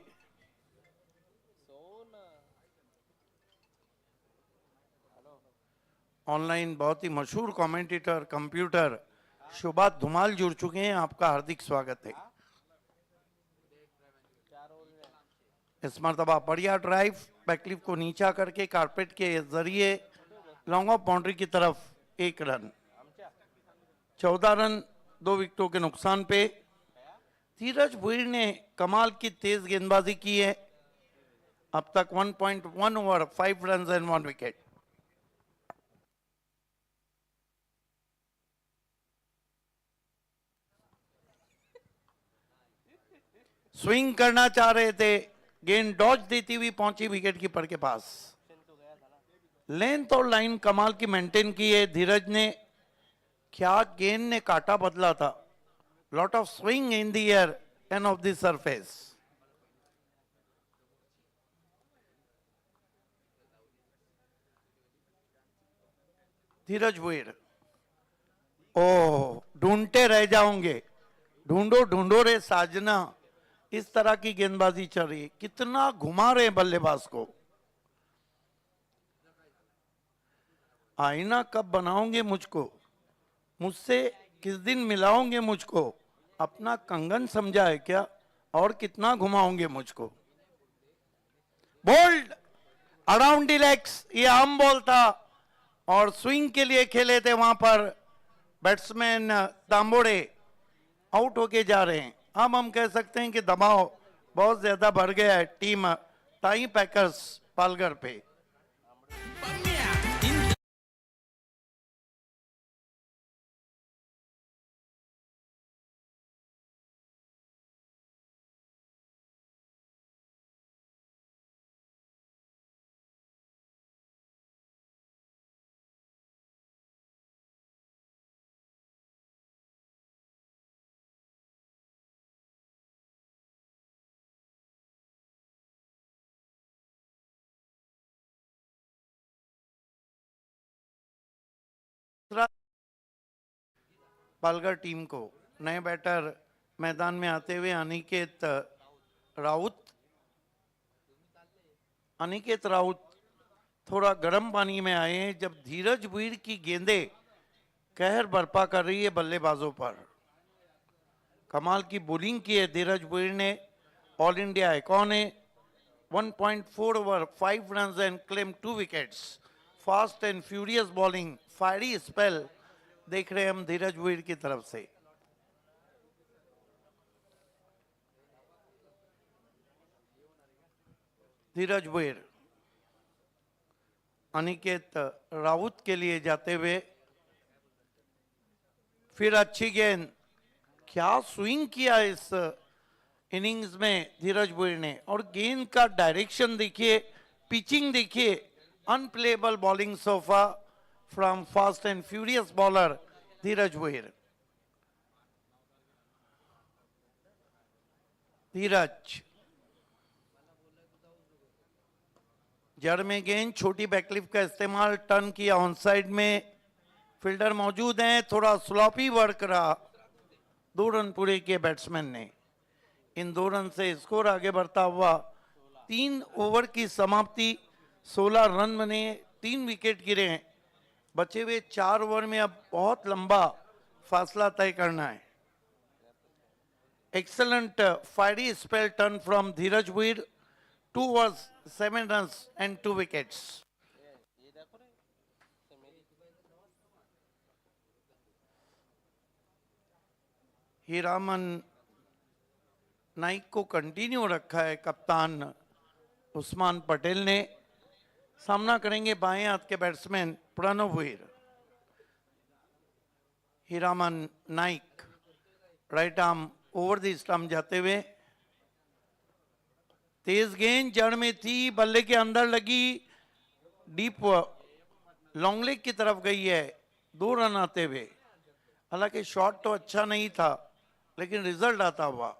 ऑनलाइन बहुत ही मशहूर कमेंटेटर कंप्यूटर शुभात धुमाल जुड़ चुके हैं, आपका हार्दिक स्वागत है। इस मरतबा बढ़िया ड्राइव, बैकलिप को नीचा करके कारपेट के जरिए लॉन्ग ऑफ बाउंड्री की तरफ 1 रन। 14 रन 2 विकेटों के नुकसान पे। धीरज भुईर ने कमाल की तेज गेंदबाजी की है। अब तक 1.1 over 5 run and 1 wicket. Swing करना चाह रहे थे, गेंद डॉज देती हुई पहुंची विकेट कीपर के पास। लेंथ और लाइन कमाल की मेंटेन की है धीरज ने। क्या गेंद ने काटा बदला था। Lot of swing in the air and of the surface. Dheeraj Bhuir, ओ ढूंढते रह जाओगे, ढूंढो ढूंढो रे साजना, इस तरह की गेंदबाजी चल रही है। कितना घुमा रहे बल्लेबाज को। आईना कब बनाओगे मुझको, मुझसे किस दिन मिलाओगे मुझको, अपना कंगन समझा है क्या, और कितना घुमाओगे मुझको। बोल्ड अराउंड द लेग्स, ये आम बॉल था और स्विंग के लिए खेले थे वहां पर बैट्समैन तांबोड़े, आउट होके जा रहे हैं। अब हम कह सकते हैं कि दबाव बहुत ज्यादा बढ़ गया है टीम टाई पैकर्स पालघर पे। पालघर टीम को नए बैटर मैदान में आते हुए अनिकेत राउत। अनिकेत राउत थोड़ा गर्म पानी में आए हैं जब धीरज भुईर की गेंदें कहर बरपा कर रही है बल्लेबाजों पर। कमाल की बॉलिंग की है धीरज भुईर ने। ऑल इंडिया आइकॉन है। 1.4 over 5 run and claim 2 wickets. Fast and furious bowling, fiery spell देख रहे हैं हम धीरज भुईर की तरफ से। धीरज भुईर अनिकेत राउत के लिए जाते हुए, फिर अच्छी गेंद, क्या स्विंग किया इस इनिंग्स में धीरज भुईर ने। और गेंद का डायरेक्शन देखिए, पिचिंग देखिए, unplayable bowling so far from fast and furious bowler Dheeraj Bhuir. Dheeraj जड़ में गेंद, छोटी बैकलिफ का इस्तेमाल, टर्न किया ऑन साइड में, फील्डर मौजूद हैं, थोड़ा स्लॉपी वर्क रहा। 2 रन पूरे किए बैट्समैन ने। इन 2 रन से स्कोर आगे बढ़ता हुआ 3 ओवर की समाप्ति, 16 रन बने, 3 विकेट गिरे हैं। बचे हुए 4 ओवर में अब बहुत लंबा फासला तय करना है। Excellent fiery spell turn from Dheeraj Bhuir, 2 overs 7 runs and 2 wickets. Hiraman Naik को कंटिन्यू रखा है कप्तान उस्मान पटेल ने। सामना करेंगे बाएं हाथ के batsman Pranav Bhuir. Hiraman Naik right arm over the stump जाते हुए, तेज गेंद जड़ में थी, बल्ले के अंदर लगी, डीप लॉन्ग लेग की तरफ गई है। 2 रन आते हुए, हालांकि शॉट तो अच्छा नहीं था लेकिन रिजल्ट आता हुआ।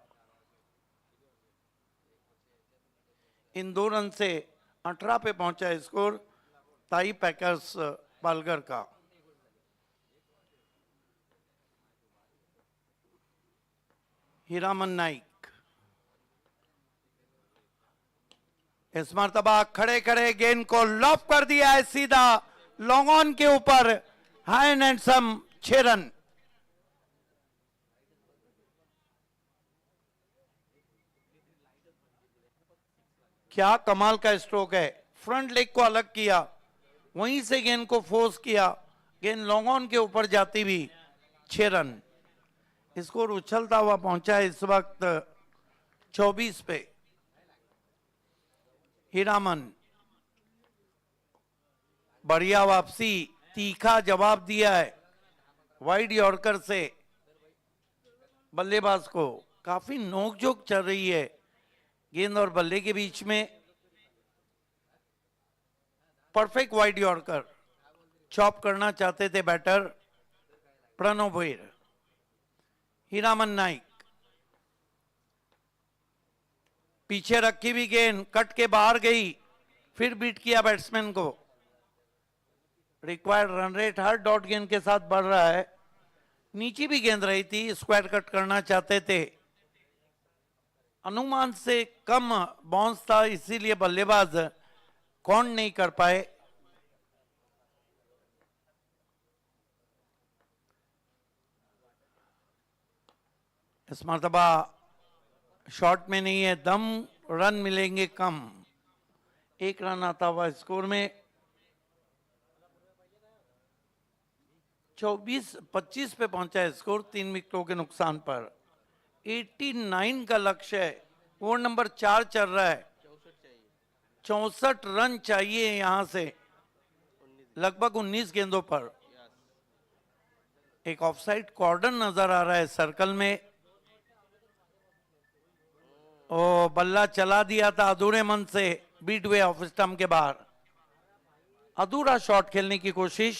इन 2 रन से 18 पे पहुंचा स्कोर ताई पैकर्स पालघर का। हीरामन नाइक इस मर्तबा खड़े खड़े गेंद को लॉफ कर दिया है सीधा लॉन्ग ऑन के ऊपर, हाई एंड सम 6 रन। क्या कमाल का स्ट्रोक है, फ्रंट लेग को अलग किया, वहीं से गेंद को फोर्स किया, गेंद लॉन्ग ऑन के ऊपर जाती भी 6 रन। स्कोर उछलता हुआ पहुंचा है इस वक्त 24 पे। हीरामन बढ़िया वापसी, तीखा जवाब दिया है वाइड यॉर्कर से बल्लेबाज को। काफी नोकझोंक चल रही है गेंद और बल्ले के बीच में। परफेक्ट वाइड यॉर्कर, चॉप करना चाहते थे बैटर प्रणव भोईर। हीरामन नाइक पीछे रखी भी गेंद कट के बाहर गई, फिर बीट किया बैट्समैन को। रिक्वायर्ड रन रेट हर डॉट गेंद के साथ बढ़ रहा है। नीचे भी गेंद रही थी, स्क्वायर कट करना चाहते थे, अनुमान से कम बाउंस था, इसीलिए बल्लेबाज कौन नहीं कर पाए। इस मर्तबा शॉट में नहीं है दम, रन मिलेंगे कम। 1 रन आता हुआ स्कोर में। 24-25 पे पहुंचा है स्कोर 3 विकेटों के नुकसान पर। 89 का लक्ष्य है, ओवर नंबर 4 चल रहा है। 64 रन चाहिए यहां से लगभग 19 गेंदों पर। एक ऑफसाइड कॉर्नर नजर आ रहा है सर्कल में। ओ बल्ला चला दिया था अधूरे मन से, बीट हुए ऑफ स्टंप के बाहर। अधूरा शॉट खेलने की कोशिश,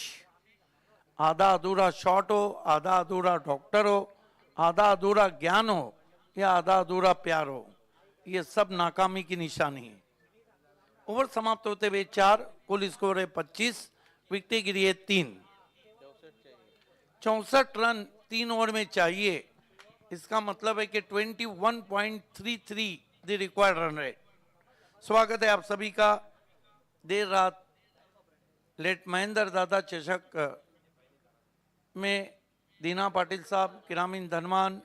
आधा अधूरा शॉट हो, आधा अधूरा डॉक्टर हो, आधा अधूरा ज्ञान हो या आधा अधूरा प्यार हो, ये सब नाकामी की निशानी है। ओवर समाप्त होते हुए 4, कुल स्कोर है 25, विकेटें गिरी है 3। 64 रन 3 ओवर में चाहिए, इसका मतलब है कि 21.33 द रिक्वायर्ड रन रेट। स्वागत है आप सभी का देर रात लेट महेंद्र दादा चषक में। दीना पाटिल साहब, किरामीन धनवान,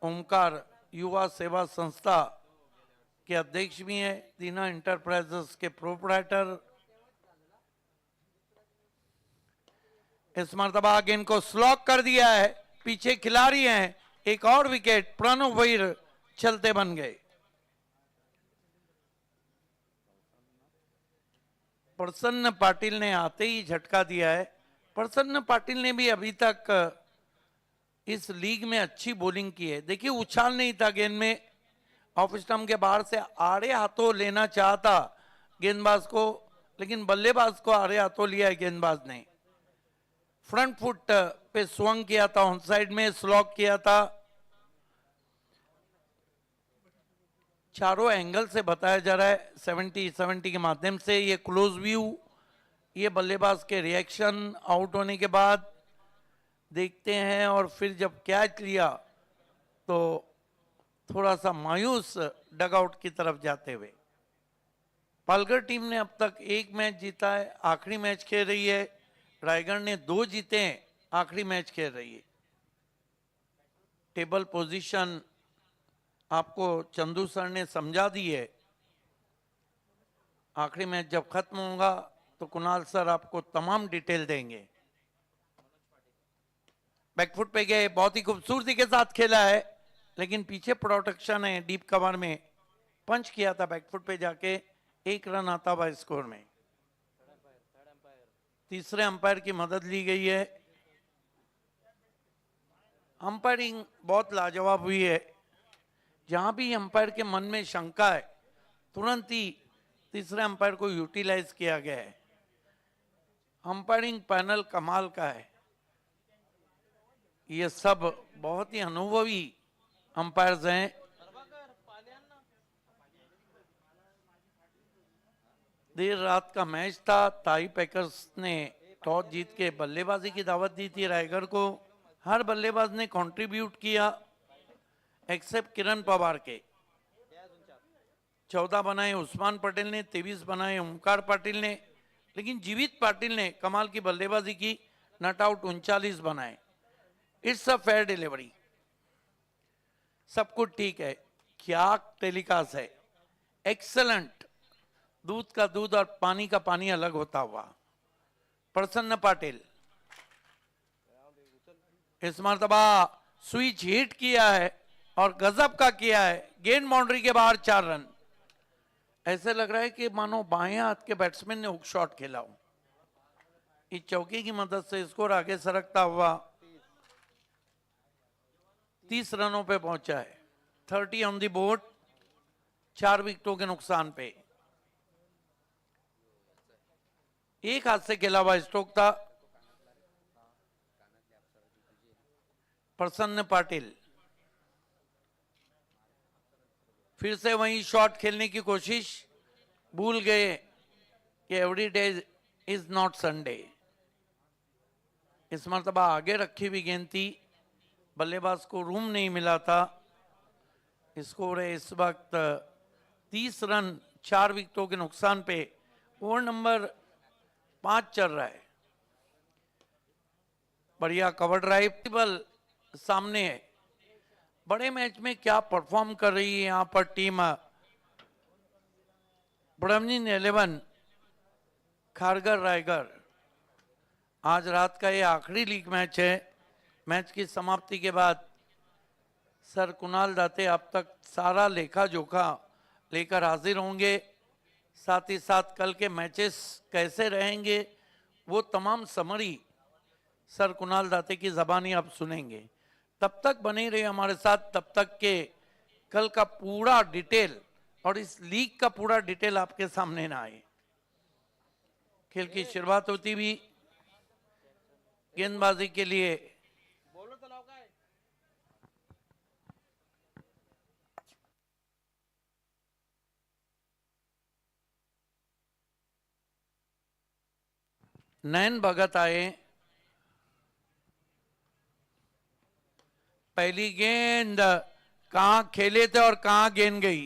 ओमकार युवा सेवा संस्था के अध्यक्ष भी हैं, दीना इंटरप्राइजेस के प्रोपराइटर। इस मर्तबा गेंद को स्लॉक कर दिया है, पीछे खिलाड़ी हैं, एक और विकेट, प्रणव भोईर चलते बन गए। प्रसन्न पाटिल ने आते ही झटका दिया है। प्रसन्न पाटिल ने भी अभी तक इस लीग में अच्छी बॉलिंग की है। देखिए उछाल नहीं था गेंद में, ऑफ स्टंप के बाहर से आड़े हाथों लेना चाहता गेंदबाज को, लेकिन बल्लेबाज को आड़े हाथों लिया है गेंदबाज ने। फ्रंट फुट पे स्वंग किया था, ऑन साइड में स्लॉक किया था। चारों एंगल से बताया जा रहा है 70 के माध्यम से। ये क्लोज व्यू, ये बल्लेबाज के रिएक्शन आउट होने के बाद देखते हैं, और फिर जब कैच लिया तो थोड़ा सा मायूस डगआउट की तरफ जाते हुए। पालघर टीम ने अब तक 1 मैच जीता है, आखिरी मैच खेल रही है। रायगढ़ ने 2 जीते हैं, आखिरी मैच खेल रही है। टेबल पोजीशन आपको चंदू सर ने समझा दी है। आखिरी मैच जब खत्म होगा तो कुणाल सर आपको तमाम डिटेल देंगे। बैकफुट पे गए, बहुत ही खूबसूरती के साथ खेला है, लेकिन पीछे प्रोटेक्शन है डीप कवर में। पंच किया था बैकफुट पे जाके, 1 रन आता हुआ स्कोर में। तीसरे अंपायर की मदद ली गई है। अंपायरिंग बहुत लाजवाब हुई है। जहां भी अंपायर के मन में शंका है, तुरंत ही तीसरे अंपायर को यूटिलाइज किया गया है। अंपायरिंग पैनल कमाल का है। ये सब बहुत ही अनुभवी अंपायर्स हैं। देर रात का मैच था, ताई पैकर्स ने टॉस जीत के बल्लेबाजी की दावत दी थी रायगढ़ को। हर बल्लेबाज ने कंट्रीब्यूट किया एक्सेप्ट किरण पवार के। 14 बनाए उस्मान पटेल ने, 23 बनाए ओमकार पाटिल ने, लेकिन जीवित पाटिल ने कमाल की बल्लेबाजी की, नॉट आउट 39 बनाए। इट्स अ फेयर डिलीवरी, सब कुछ ठीक है। क्या टेलीकास्ट है, एक्सलेंट। दूध का दूध और पानी का पानी अलग होता हुआ। प्रसन्न पाटिल इस मर्तबा स्विच हिट किया है और गजब का किया है, गेंद बाउंड्री के बाहर 4 रन। ऐसे लग रहा है कि मानो बाएं हाथ के बैट्समैन ने हुक शॉट खेला हो। इस चौकी की मदद से स्कोर आगे सरकता हुआ 30 रनों पे पहुंचा है। 30 ऑन द बोर्ड, 4 विकेटों के नुकसान पे। एक हाथ से खेला हुआ स्ट्रोक था। प्रसन्न पाटिल फिर से वही शॉट खेलने की कोशिश, भूल गए कि every day is not Sunday. इस मर्तबा आगे रखी हुई गेंद थी, बल्लेबाज को रूम नहीं मिला था। स्कोर है इस वक्त 30 रन 4 विकेटों के नुकसान पे। ओवर नंबर 5 चल रहा है। बढ़िया कवर ड्राइव, बल सामने है। बड़े मैच में क्या परफॉर्म कर रही है यहां पर टीम ब्रह्मजीन 11 खारगर रायगढ़। आज रात का ये आखिरी लीग मैच है। मैच की समाप्ति के बाद सर कुणाल दाते अब तक सारा लेखा जोखा लेकर हाजिर होंगे। साथ ही साथ कल के मैचेस कैसे रहेंगे वो तमाम समरी सर कुणाल दाते की ज़बानी आप सुनेंगे। तब तक बने रहे हमारे साथ, तब तक के कल का पूरा डिटेल और इस लीग का पूरा डिटेल आपके सामने ना आए। खेल की शुरुआत होती भी गेंदबाजी के लिए नयन भगत आए। पहली गेंद कहां खेले थे और कहां गेंद गई।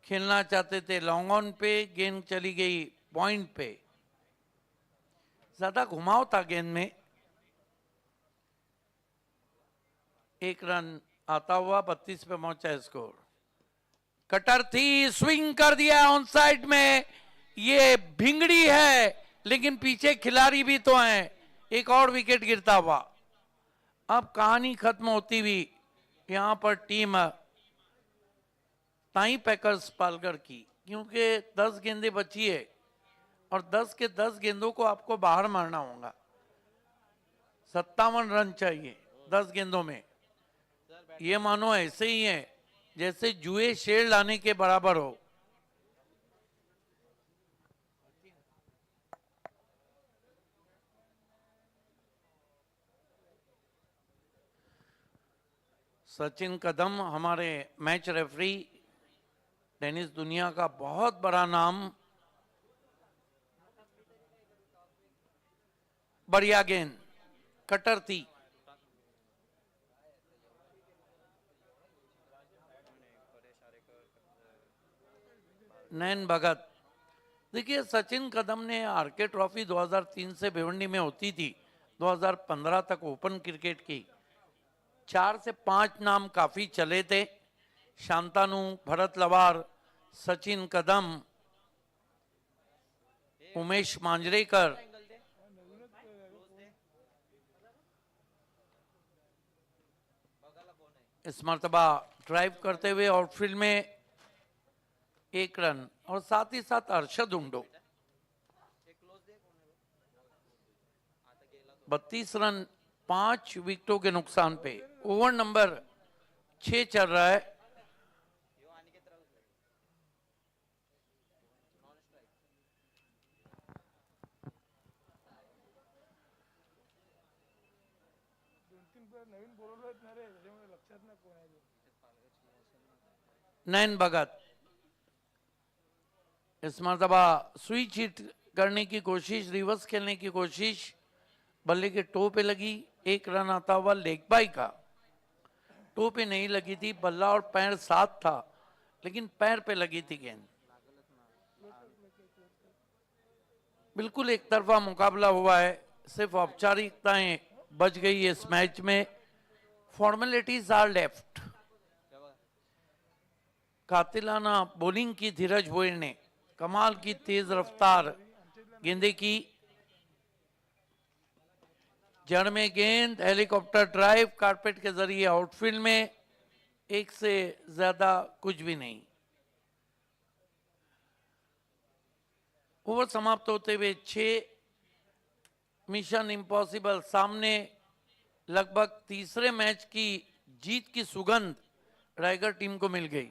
खेलना चाहते थे लॉन्ग ऑन पे, गेंद चली गई पॉइंट पे। ज्यादा घुमाव था गेंद में। 1 रन आता हुआ 32 पे पहुंचा स्कोर। कटर थी, स्विंग कर दिया ऑन साइड में। ये भिंगड़ी है लेकिन पीछे खिलाड़ी भी तो हैं। एक और विकेट गिरता हुआ। अब कहानी खत्म होती हुई यहां पर टीम ताई पैकर्स पालगढ़ की, क्योंकि 10 गेंदें बची है और 10 के 10 गेंदों को आपको बाहर मारना होगा। 57 रन चाहिए 10 गेंदों में। ये मानो ऐसे ही है जैसे जुए शेर लाने के बराबर हो। सचिन कदम हमारे मैच रेफरी, टेनिस दुनिया का बहुत बड़ा नाम। बढ़िया गेंद, कटर थी। नयन भगत, देखिए सचिन कदम ने आरके ट्रॉफी 2003 से भिवंडी में होती थी, 2015 तक ओपन क्रिकेट की। 4 से 5 नाम काफी चले थे। शांतानु, भरत लवार, सचिन कदम, उमेश मांजरेकर। इस मर्तबा ड्राइव करते हुए आउटफील्ड में 1 रन और साथ ही साथ अरशद उंडो। 32 रन 5 विकेटों के नुकसान पे। ओवर नंबर 6 चल रहा है। नयन भगत इस मर्तबा स्विच हिट करने की कोशिश, रिवर्स खेलने की कोशिश, बल्ले के टो पे लगी। 1 रन आता हुआ लेग बाई का। टो पे नहीं लगी थी, बल्ला और पैर साथ था, लेकिन पैर पे लगी थी गेंद। बिल्कुल एक तरफा मुकाबला हुआ है, सिर्फ औपचारिकताएं बच गई इस मैच में। Formalities are left. कातिलाना बॉलिंग की धीरज भोयर ने, कमाल की तेज रफ्तार गेंदे की, जड़ में गेंद, हेलीकॉप्टर ड्राइव कारपेट के जरिए आउटफील्ड में, एक से ज्यादा कुछ भी नहीं। ओवर समाप्त होते हुए 6, मिशन इम्पॉसिबल सामने। लगभग तीसरे मैच की जीत की सुगंध रायगढ़ टीम को मिल गई।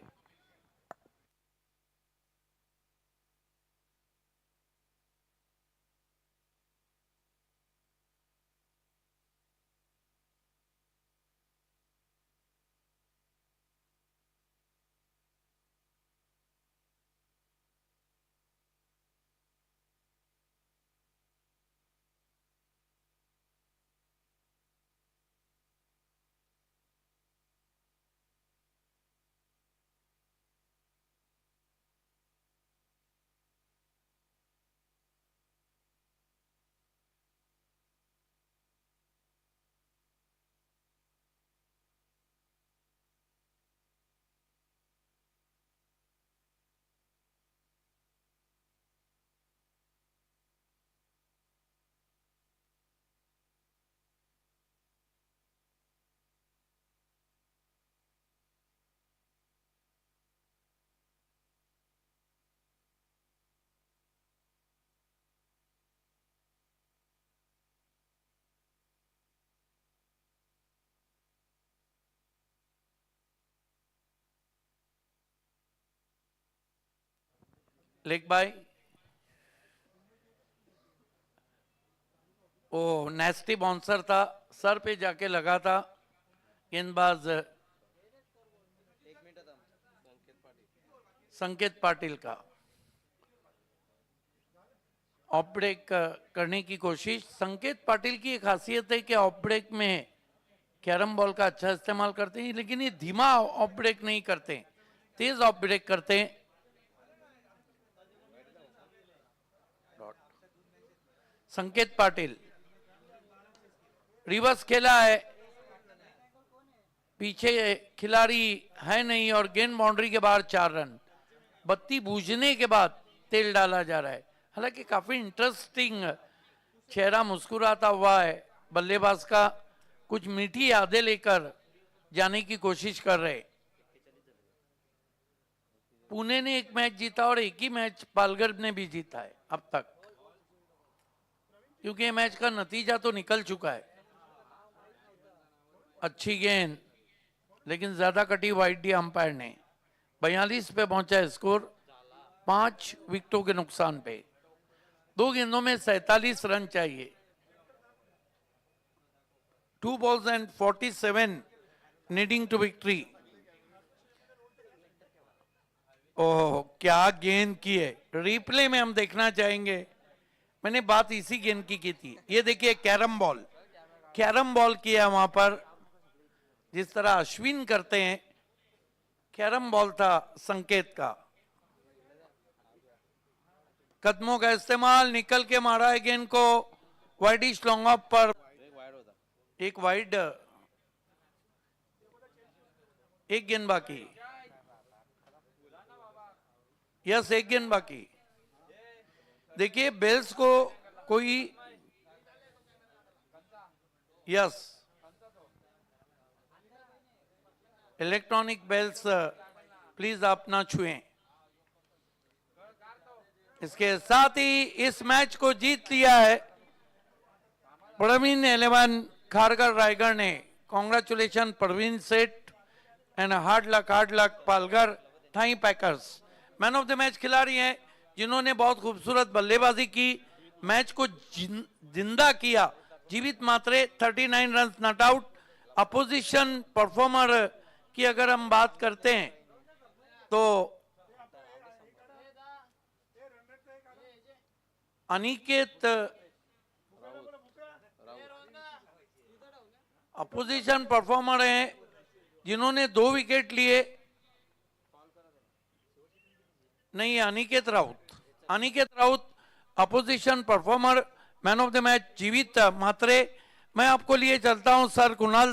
लेग बाय, ओ नेस्टी बाउंसर था, सर पे जाके लगा था गेंदबाज संकेत पाटिल का। ऑफ ब्रेक करने की कोशिश। संकेत पाटिल की एक खासियत है कि ऑफ ब्रेक में कैरम बॉल का अच्छा इस्तेमाल करते हैं, लेकिन ये धीमा ऑफ ब्रेक नहीं करते, तेज ऑफ ब्रेक करते हैं। संकेत पाटिल रिवर्स खेला है, पीछे खिलाड़ी है नहीं और गेंद बाउंड्री के बाहर 4 रन। बत्ती बूझने के बाद तेल डाला जा रहा है। हालांकि काफी इंटरेस्टिंग चेहरा मुस्कुराता हुआ है बल्लेबाज का, कुछ मीठी यादें लेकर जाने की कोशिश कर रहे। पुणे ने एक मैच जीता और एक ही मैच पालघर ने भी जीता है अब तक, क्योंकि ये मैच का नतीजा तो निकल चुका है। अच्छी गेंद, लेकिन ज्यादा कटी वाइड दी अंपायर ने। 42 पे पहुंचा है स्कोर, 5 विकेटों के नुकसान पे। 2 गेंदों में 47 रन चाहिए। 2 balls and 47 needing to victory. ओह क्या गेंद की है, रिप्ले में हम देखना चाहेंगे। मैंने बात इसी गेंद की थी। ये देखिए कैरम बॉल किया वहां पर, जिस तरह अश्विन करते हैं, कैरम बॉल था संकेत का। कदमों का इस्तेमाल, निकल के मारा है गेंद को वाइडिश लॉन्ग ऑफ पर। एक वाइड, एक गेंद बाकी। यस, एक गेंद बाकी। देखिए बेल्स को कोई, यस, इलेक्ट्रॉनिक बेल्स प्लीज आप ना छुएं। इसके साथ ही इस मैच को जीत लिया है प्रवीण 11 खारगर रायगढ़ ने। Congratulation Praveen Seth and hard luck Palghar थाई packers. Man of the match खिलाड़ी हैं जिन्होंने बहुत खूबसूरत बल्लेबाजी की, मैच को जिंदा किया। जीवित मात्रे 39 run not out. Opposition performer की अगर हम बात करते हैं तो अनिकेत अपोजिशन परफॉर्मर है जिन्होंने 2 विकेट लिए, नहीं, Aniket Raut opposition performer, man of the match जीवित मात्रे। मैं आपको लिए चलता हूं सर कुणाल